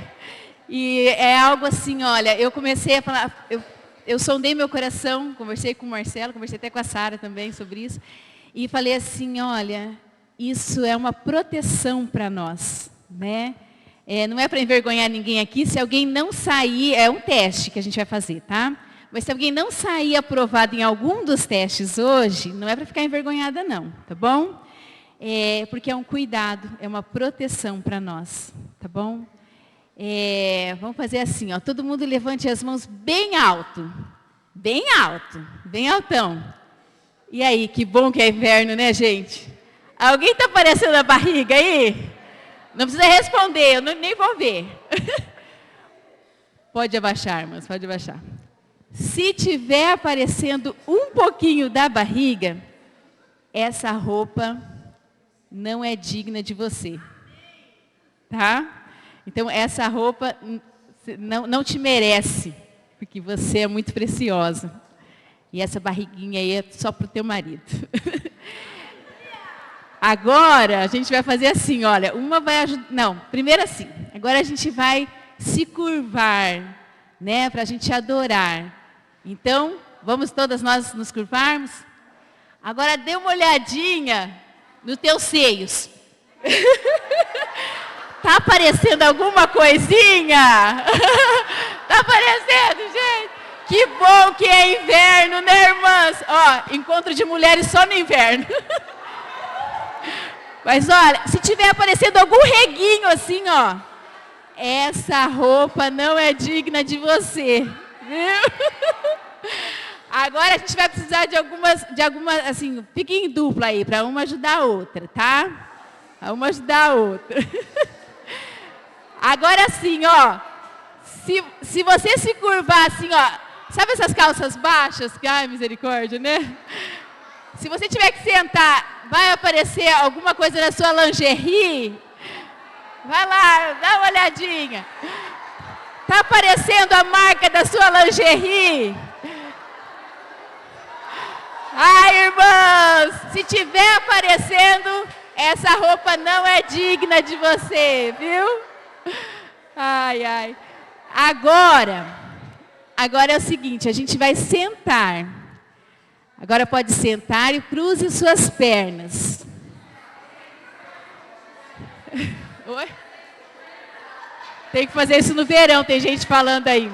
E é algo assim, olha, eu comecei a falar, eu sondei meu coração, conversei com o Marcelo, conversei até com a Sara também sobre isso. E falei assim, olha, isso é uma proteção para nós, né? Não é para envergonhar ninguém aqui, se alguém não sair, é um teste que a gente vai fazer, tá? Mas se alguém não sair aprovado em algum dos testes hoje, não é para ficar envergonhada não, tá bom? Porque é um cuidado, é uma proteção para nós, tá bom? Vamos fazer assim, ó, todo mundo levante as mãos bem alto, bem altão. E aí, que bom que é inverno, né, gente? Alguém está aparecendo a barriga aí? Não precisa responder, eu nem vou ver. Pode abaixar, irmãs, pode abaixar. Se tiver aparecendo um pouquinho da barriga, essa roupa não é digna de você. Tá? Então, essa roupa não te merece, porque você é muito preciosa. E essa barriguinha aí é só para o teu marido. Agora, a gente vai fazer assim, olha, uma vai ajudar... Não, primeiro assim. Agora a gente vai se curvar, né, para a gente adorar. Então, vamos todas nós nos curvarmos? Agora, dê uma olhadinha nos teus seios. Tá aparecendo alguma coisinha? Tá aparecendo, gente? Que bom que é inverno, né, irmãs? Ó, encontro de mulheres só no inverno. Mas olha, se tiver aparecendo algum reguinho assim, ó, essa roupa não é digna de você, viu? Agora a gente vai precisar de algumas assim, fiquem em dupla aí, para uma ajudar a outra, tá? Uma ajudar a outra. Agora sim, ó, se você se curvar assim, ó, sabe essas calças baixas? Que, ai, misericórdia, né? Se você tiver que sentar, vai aparecer alguma coisa na sua lingerie? Vai lá, dá uma olhadinha. Tá aparecendo a marca da sua lingerie? Ai, irmãos, se tiver aparecendo, essa roupa não é digna de você, viu? Ai, ai. Agora é o seguinte, a gente vai sentar. Agora pode sentar e cruze suas pernas. Oi? Tem que fazer isso no verão, tem gente falando aí.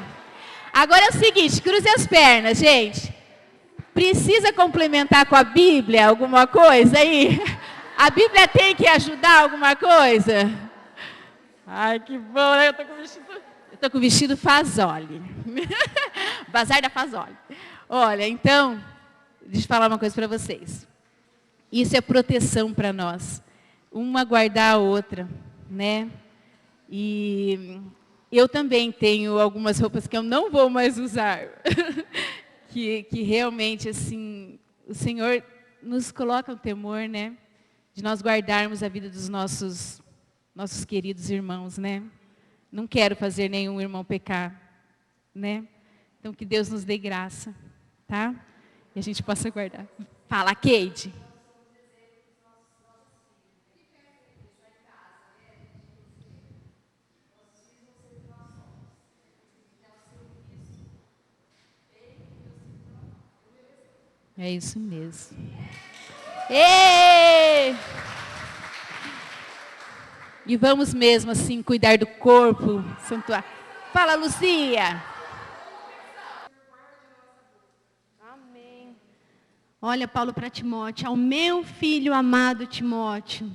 Agora é o seguinte, cruze as pernas, gente. Precisa complementar com a Bíblia alguma coisa aí? A Bíblia tem que ajudar alguma coisa? Ai, que bom, né? Eu tô com o vestido Fazoli. Bazar da Fazoli. Olha, então, deixa eu falar uma coisa para vocês. Isso é proteção para nós. Uma guardar a outra, né? E eu também tenho algumas roupas que eu não vou mais usar. que realmente, assim, o Senhor nos coloca um temor, né? De nós guardarmos a vida dos nossos queridos irmãos, né? Não quero fazer nenhum irmão pecar, né? Então, que Deus nos dê graça, tá? E a gente possa guardar. Fala, Kate. É isso mesmo. Ei! E vamos mesmo assim cuidar do corpo, santuário. Fala, Lucia. Amém. Olha, Paulo para Timóteo, ao meu filho amado Timóteo.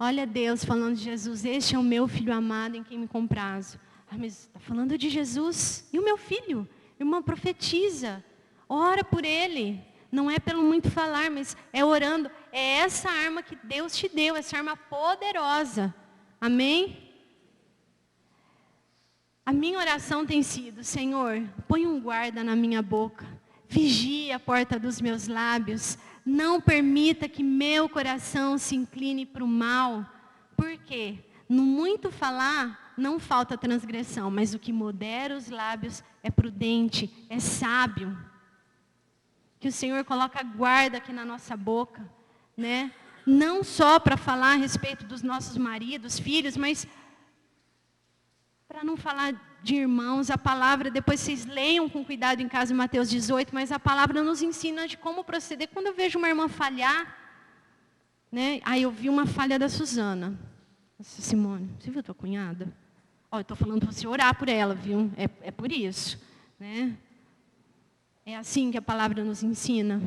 Olha Deus falando de Jesus, este é o meu filho amado em quem me comprazo. Ah, mas está falando de Jesus e o meu filho? Irmã, profetiza, ora por ele. Não é pelo muito falar, mas é orando. É essa arma que Deus te deu, essa arma poderosa. Amém? A minha oração tem sido, Senhor, põe um guarda na minha boca. Vigie a porta dos meus lábios. Não permita que meu coração se incline para o mal. Por quê? No muito falar, não falta transgressão, mas o que modera os lábios é prudente, é sábio. Que o Senhor coloca guarda aqui na nossa boca, né? Não só para falar a respeito dos nossos maridos, filhos, mas para não falar de irmãos. A palavra, depois vocês leiam com cuidado em casa em Mateus 18, mas a palavra nos ensina de como proceder. Quando eu vejo uma irmã falhar, né? Aí eu vi uma falha da Suzana. Simone, você viu a tua cunhada? Ó, eu estou falando para você orar por ela, viu? É por isso, né? É assim que a palavra nos ensina.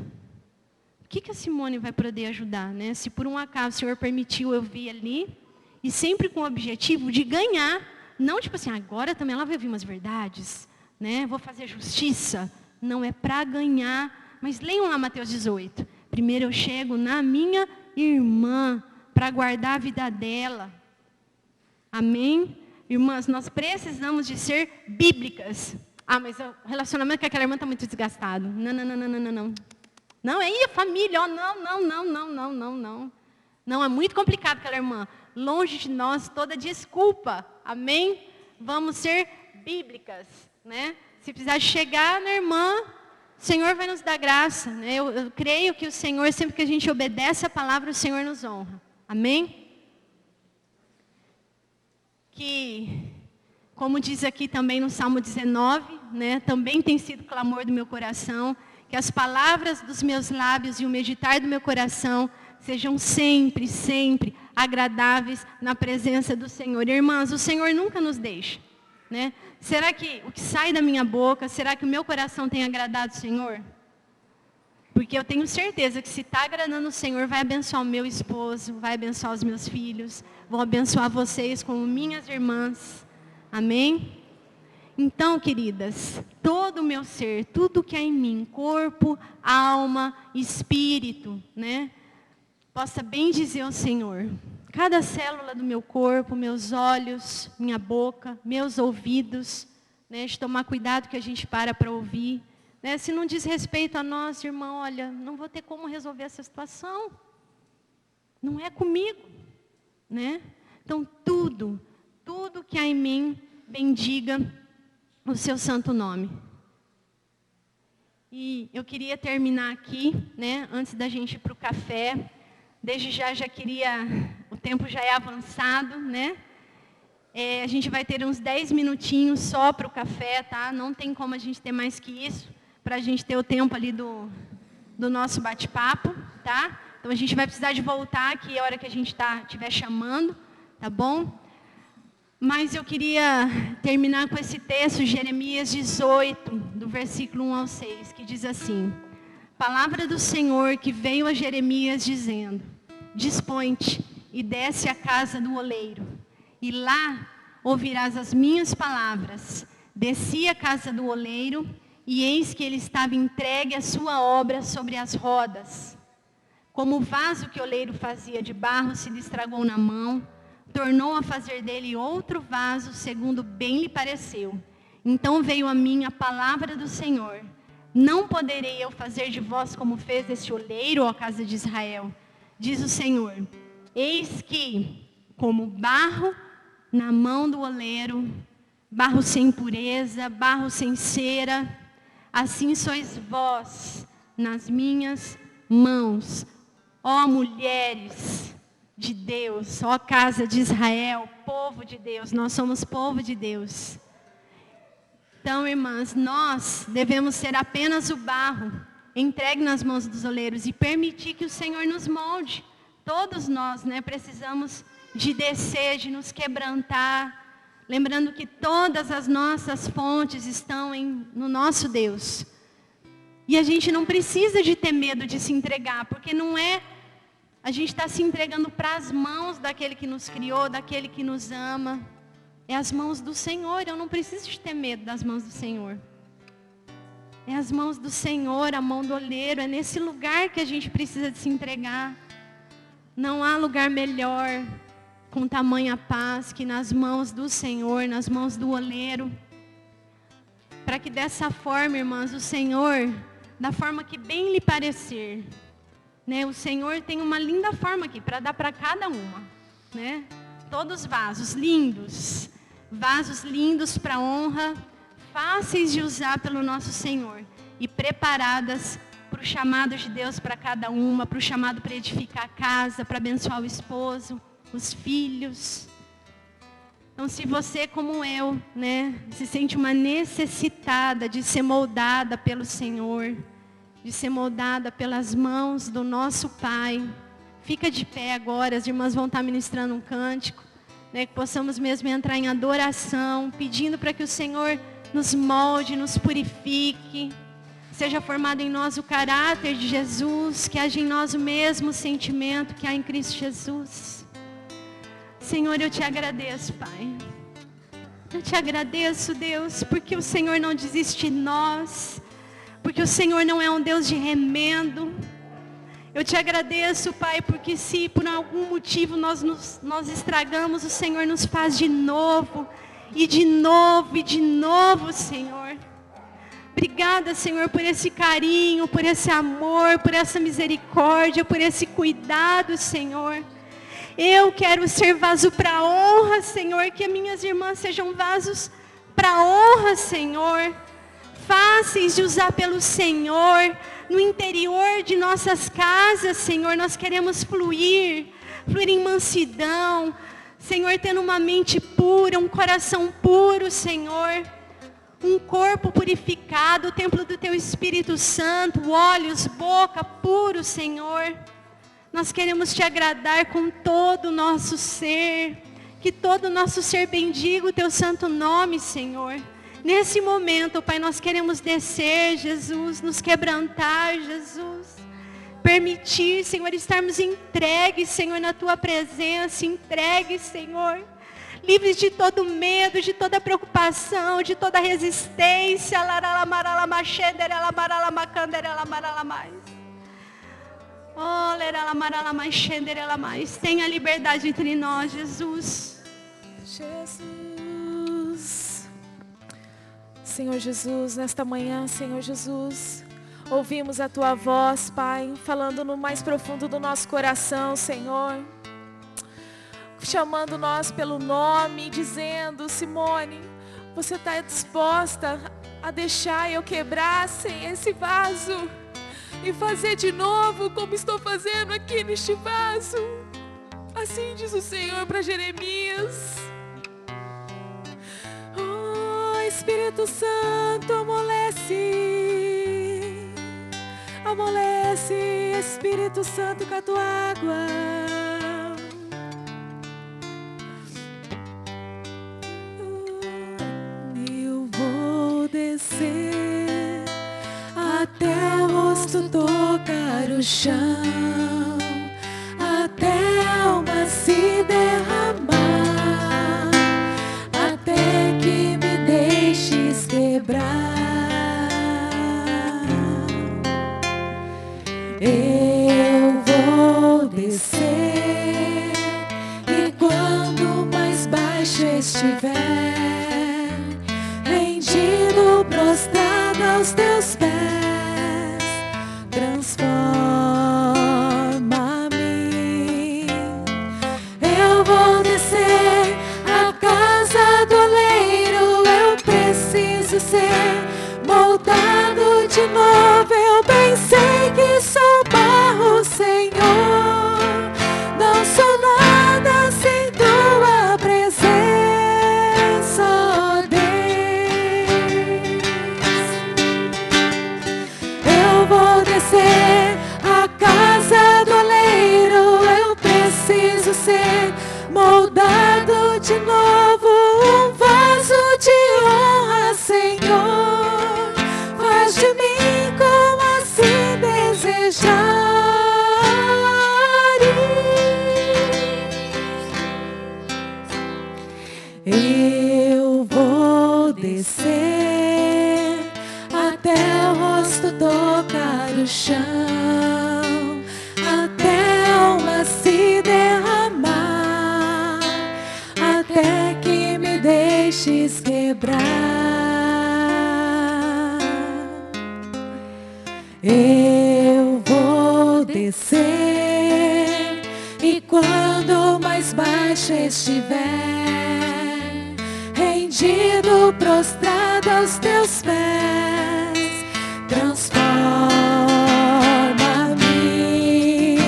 O que a Simone vai poder ajudar, né? Se por um acaso o Senhor permitiu eu vir ali, e sempre com o objetivo de ganhar, não tipo assim, agora também ela vai ouvir umas verdades, né? Vou fazer justiça. Não é para ganhar, mas leiam lá Mateus 18. Primeiro eu chego na minha irmã, para guardar a vida dela. Amém? Irmãs, nós precisamos de ser bíblicas. Ah, mas o relacionamento com aquela irmã está muito desgastado. Não. Não, aí a família, ó, não. Não, é muito complicado aquela irmã. Longe de nós toda desculpa. Amém? Vamos ser bíblicas, né? Se precisar chegar na irmã, o Senhor vai nos dar graça, né? Eu creio que o Senhor, sempre que a gente obedece a palavra, o Senhor nos honra. Amém? Que, como diz aqui também no Salmo 19, né, também tem sido clamor do meu coração, que as palavras dos meus lábios e o meditar do meu coração sejam sempre, sempre agradáveis na presença do Senhor. Irmãs, o Senhor nunca nos deixa, né? Será que o que sai da minha boca, será que o meu coração tem agradado o Senhor? Porque eu tenho certeza que se está agradando o Senhor, vai abençoar o meu esposo, vai abençoar os meus filhos, vou abençoar vocês como minhas irmãs. Amém? Então, queridas, todo o meu ser, tudo que há em mim, corpo, alma, espírito, né? Possa bem dizer ao Senhor, cada célula do meu corpo, meus olhos, minha boca, meus ouvidos, né? De tomar cuidado que a gente para ouvir. né? Se não diz respeito a nós, irmão, olha, não vou ter como resolver essa situação. Não é comigo, né? Então, tudo que há em mim, bendiga o seu santo nome. E eu queria terminar aqui, né? Antes da gente ir para o café. Desde já queria, o tempo já é avançado, né? A gente vai ter uns 10 minutinhos só para o café, tá? Não tem como a gente ter mais que isso, para a gente ter o tempo ali do nosso bate-papo, tá? Então a gente vai precisar de voltar aqui a hora que a gente estiver chamando, tá bom? Mas eu queria terminar com esse texto, Jeremias 18, do versículo 1 ao 6, que diz assim: Palavra do Senhor que veio a Jeremias dizendo: Dispõe-te e desce à casa do oleiro, e lá ouvirás as minhas palavras. Desci à casa do oleiro, e eis que ele estava entregue à sua obra sobre as rodas. Como o vaso que o oleiro fazia de barro se lhe estragou na mão, tornou a fazer dele outro vaso, segundo bem lhe pareceu. Então veio a mim a palavra do Senhor: Não poderei eu fazer de vós como fez este oleiro, ó casa de Israel? Diz o Senhor: Eis que, como barro na mão do oleiro, barro sem pureza, barro sem cera, assim sois vós nas minhas mãos, ó mulheres de Deus, ó casa de Israel, povo de Deus. Nós somos povo de Deus. Então, irmãs, nós devemos ser apenas o barro entregue nas mãos dos oleiros e permitir que o Senhor nos molde. Todos nós, né, precisamos de descer, de nos quebrantar, lembrando que todas as nossas fontes estão no nosso Deus. E a gente não precisa de ter medo de se entregar, porque não é... A gente está se entregando para as mãos daquele que nos criou, daquele que nos ama. É as mãos do Senhor. Eu não preciso de ter medo das mãos do Senhor. É as mãos do Senhor, a mão do oleiro. É nesse lugar que a gente precisa de se entregar. Não há lugar melhor com tamanha paz que nas mãos do Senhor, nas mãos do oleiro. Para que dessa forma, irmãs, o Senhor, da forma que bem lhe parecer, né? O Senhor tem uma linda forma aqui para dar para cada uma, né? Todos vasos lindos para honra, fáceis de usar pelo nosso Senhor e preparadas para o chamado de Deus para cada uma, para o chamado para edificar a casa, para abençoar o esposo, os filhos. Então, se você, como eu, né, se sente uma necessitada de ser moldada pelo Senhor, de ser moldada pelas mãos do nosso Pai, fica de pé agora. As irmãs vão estar ministrando um cântico, né, que possamos mesmo entrar em adoração, pedindo para que o Senhor nos molde, nos purifique, seja formado em nós o caráter de Jesus, que haja em nós o mesmo sentimento que há em Cristo Jesus. Senhor, eu te agradeço, Pai. Eu te agradeço, Deus, porque o Senhor não desiste de nós, porque o Senhor não é um Deus de remendo. Eu te agradeço, Pai, porque se por algum motivo nós estragamos, o Senhor nos faz de novo, e de novo, e de novo, Senhor. Obrigada, Senhor, por esse carinho, por esse amor, por essa misericórdia, por esse cuidado, Senhor. Eu quero ser vaso para honra, Senhor, que as minhas irmãs sejam vasos para honra, Senhor. Fáceis de usar pelo Senhor, no interior de nossas casas, Senhor, nós queremos fluir em mansidão, Senhor, tendo uma mente pura, um coração puro, Senhor, um corpo purificado, o templo do Teu Espírito Santo, olhos, boca, puro, Senhor. Nós queremos Te agradar com todo o nosso ser, que todo o nosso ser bendiga o Teu santo nome, Senhor. Nesse momento, Pai, nós queremos descer, Jesus, nos quebrantar, Jesus. Permitir, Senhor, estarmos entregues, Senhor, na Tua presença, entregues, Senhor. Livres de todo medo, de toda preocupação, de toda resistência. Tenha liberdade entre nós, Jesus. Jesus. Senhor Jesus, nesta manhã, Senhor Jesus. Ouvimos a Tua voz, Pai, falando no mais profundo do nosso coração, Senhor. Chamando nós pelo nome, dizendo: Simone, você está disposta a deixar eu quebrar esse vaso e fazer de novo como estou fazendo aqui neste vaso? Assim diz o Senhor para Jeremias. Oh, Espírito Santo, amolece, Espírito Santo, com a Tua água. Eu vou descer até o rosto tocar o chão, até a alma se derramar, até que me deixes quebrar. Eu vou descer, e quando mais baixo estiver, rendido, prostrado aos Teus pés, transforma-me. Eu vou descer à casa do oleiro, eu preciso ser moldado de novo. Eu bem sei que sou barro, Senhor, não sou nada sem Tua presença, ó Deus. Eu vou descer à casa do oleiro, eu preciso ser moldado de novo, um vaso de honra, Senhor. Faz de mim como assim desejares. Eu vou descer até o rosto tocar o chão, até a alma se derramar, até que me deixes quebrar. Eu vou descer, e quando mais baixo estiver, rendido, prostrado aos Teus pés, transforma-me.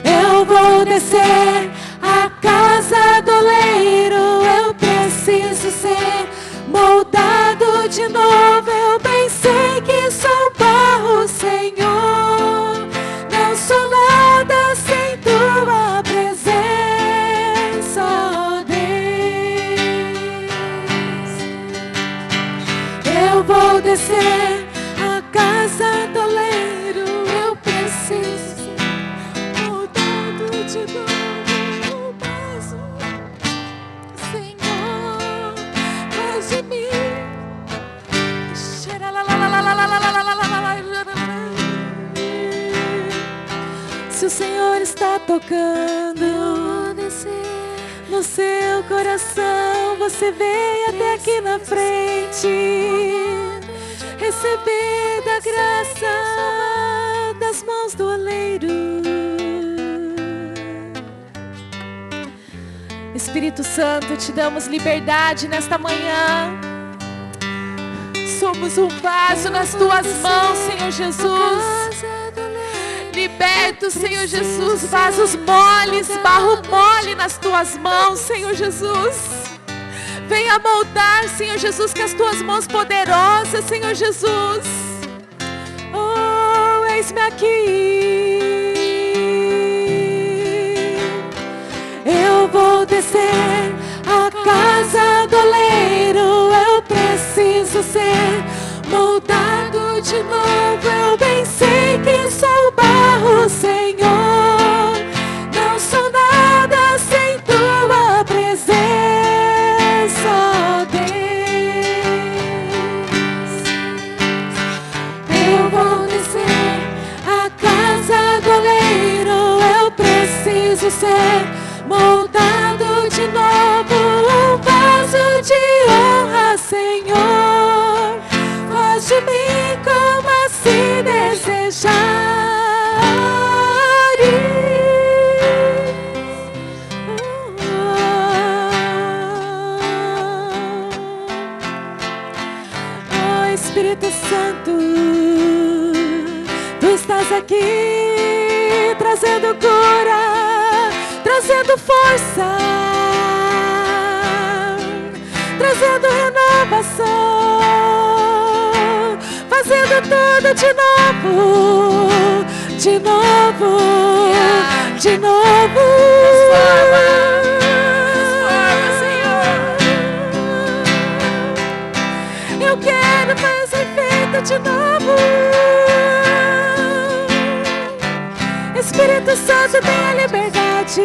Eu vou descer à casa do oleiro, eu preciso ser moldado de novo. Eu bem sei que sou barro, Senhor, não sou nada sem Tua presença, ó Deus. Eu vou descer à casa do oleiro, eu preciso ser moldado de novo, um vaso, Senhor, faz de mim. Se o Senhor está tocando no seu coração, você vem até aqui na frente receber da graça das mãos do oleiro. Espírito Santo, te damos liberdade nesta manhã. Somos um vaso nas Tuas mãos, Senhor Jesus. Libertos, Senhor Jesus, vasos moles, barro mole nas Tuas mãos, Senhor Jesus. Venha moldar, Senhor Jesus, com as Tuas mãos poderosas, Senhor Jesus. Oh, eis-me aqui. Eu vou descer à casa do oleiro, eu preciso ser moldado de novo. Eu bem sei que sou barro, Senhor, não sou nada sem Tua presença, ó Deus. Eu vou descer à casa do oleiro, eu preciso ser moldado de novo, um vaso de honra, Senhor. mim como assim desejares. Oh, Espírito Santo, Tu estás aqui trazendo cura, trazendo força, trazendo renovação, fazendo tudo de novo, de novo, de novo. Transforma, Senhor. Eu quero fazer feito de novo. Espírito Santo, tenha liberdade.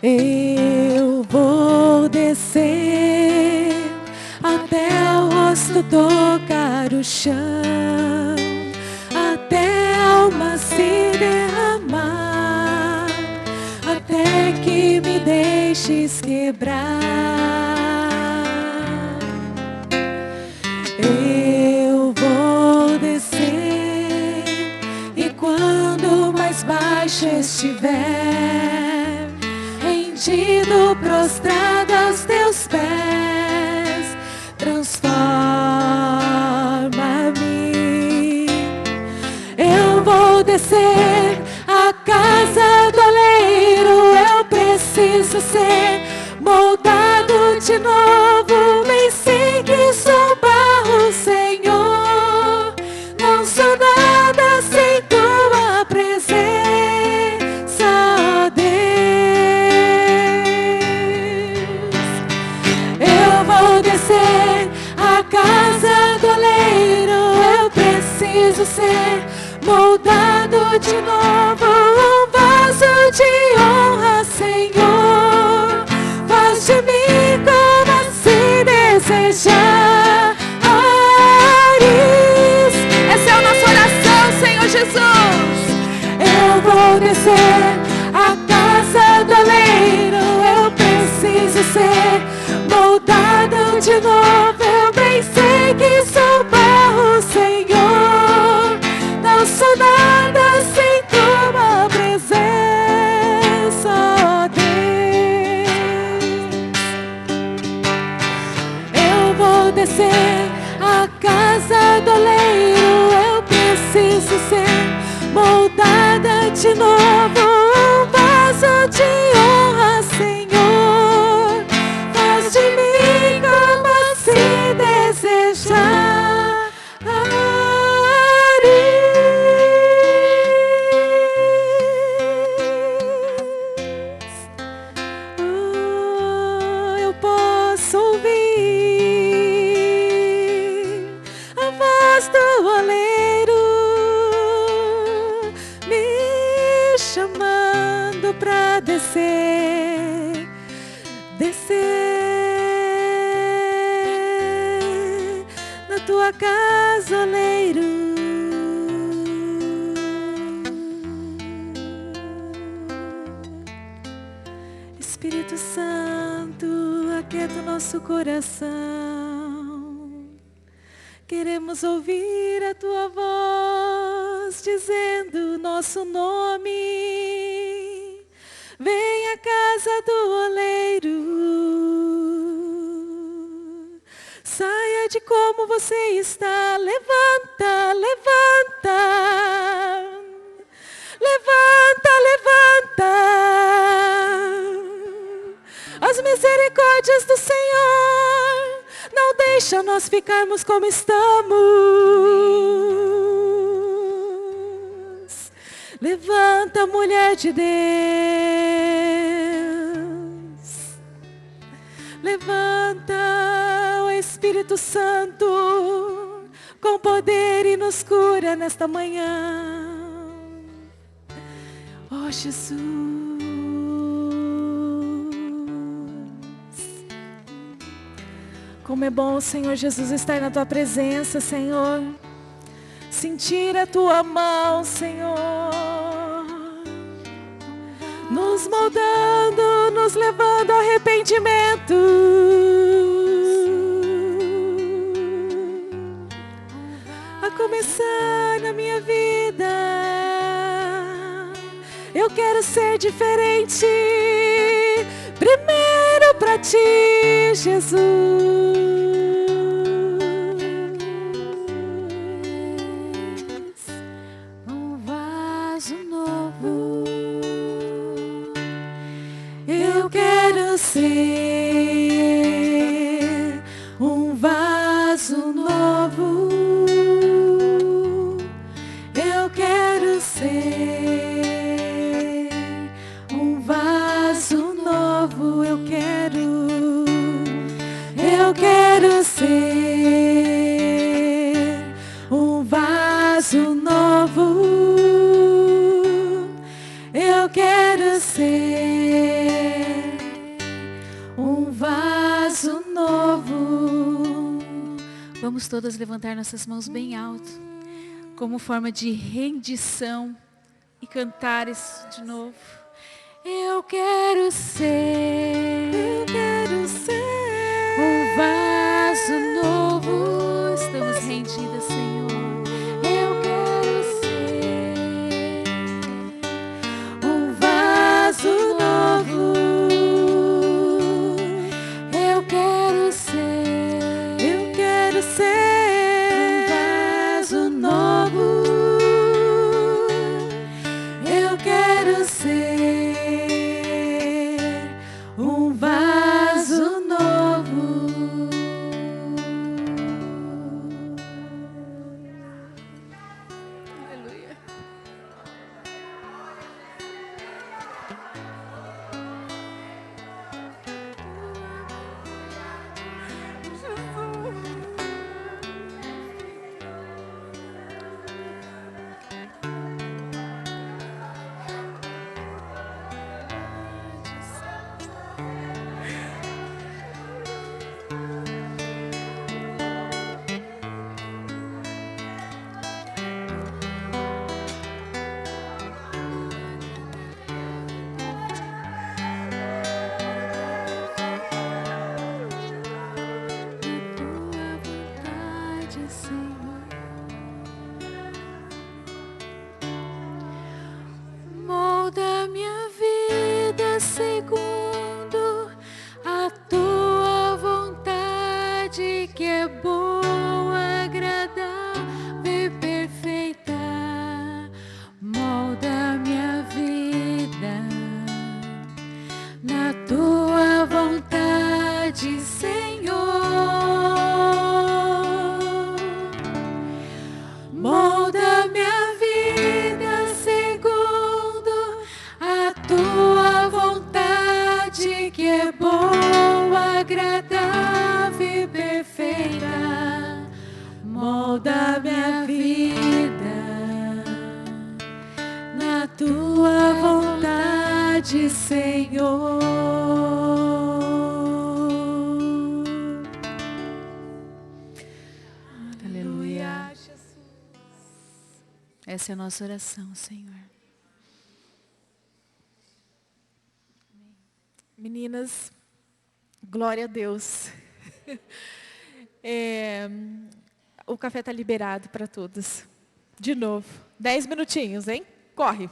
Eu vou descer até o rosto tocar o chão, até a alma se derramar, até que me deixes quebrar. Eu vou descer e quando mais baixo estiver, rendido, prostrado aos teus pés, transforma-me. Eu vou descer a casa do oleiro, eu preciso ser moldado de novo. Me sei que sou barro, Senhor, não sou nada sem tua presença, ó Deus. Eu vou descer a casa do oleiro, eu preciso ser moldado de novo. Um vaso de honra, Senhor, faz de mim como assim desejares. Essa é a nossa oração, Senhor Jesus. Eu vou descer a casa do oleiro, eu preciso ser moldado de novo. Eu bem sei que sou barro, Senhor, não sou nada sem tua presença, ó Deus. Eu vou descer a casa do oleiro, eu preciso ser moldada de novo. Um vaso de honra, Senhor, faz de mim como assim desejares. Eu posso ouvir a voz do oleiro me chamando pra descer, descer na tua casa, oleiro. Espírito Santo, aquieta o nosso coração. Queremos ouvir a tua voz dizendo nosso nome. Vem à casa do oleiro. Saia de como você está. Levanta, levanta. Levanta, levanta. As misericórdias do Senhor não deixam nós ficarmos como estamos. Levanta, mulher de Deus. Levanta, o Espírito Santo, com poder e nos cura nesta manhã. Oh, Jesus. Como é bom, Senhor Jesus, estar na Tua presença, Senhor. sentir a tua mão, Senhor, nos moldando, nos levando ao arrependimento. A começar na minha vida, eu quero ser diferente, primeiro pra ti, Jesus. Um vaso novo, eu quero ser um vaso novo. Eu quero ser um vaso novo. Eu quero ser um vaso novo. Eu quero ser um vaso novo. Vamos todas levantar nossas mãos bem alto, como forma de rendição, e cantar isso de novo. Eu quero ser um vaso novo. Estamos rendidas, Senhor. Eu quero ser um vaso novo. Eu quero ser um vaso novo. Eu quero ser um vaso novo. Aleluia. Molda minha vida segundo a tua vontade, que é boa, agradável e perfeita. Molda minha vida na tua vontade, Senhor. Molda minha vida segundo a tua vontade, que é boa, agradável e perfeita. Molda minha vida na tua vontade, Senhor. Aleluia. Essa é a nossa oração, Senhor. Meninas, glória a Deus. O café está liberado para todos. De novo. 10 minutinhos, hein? Corre.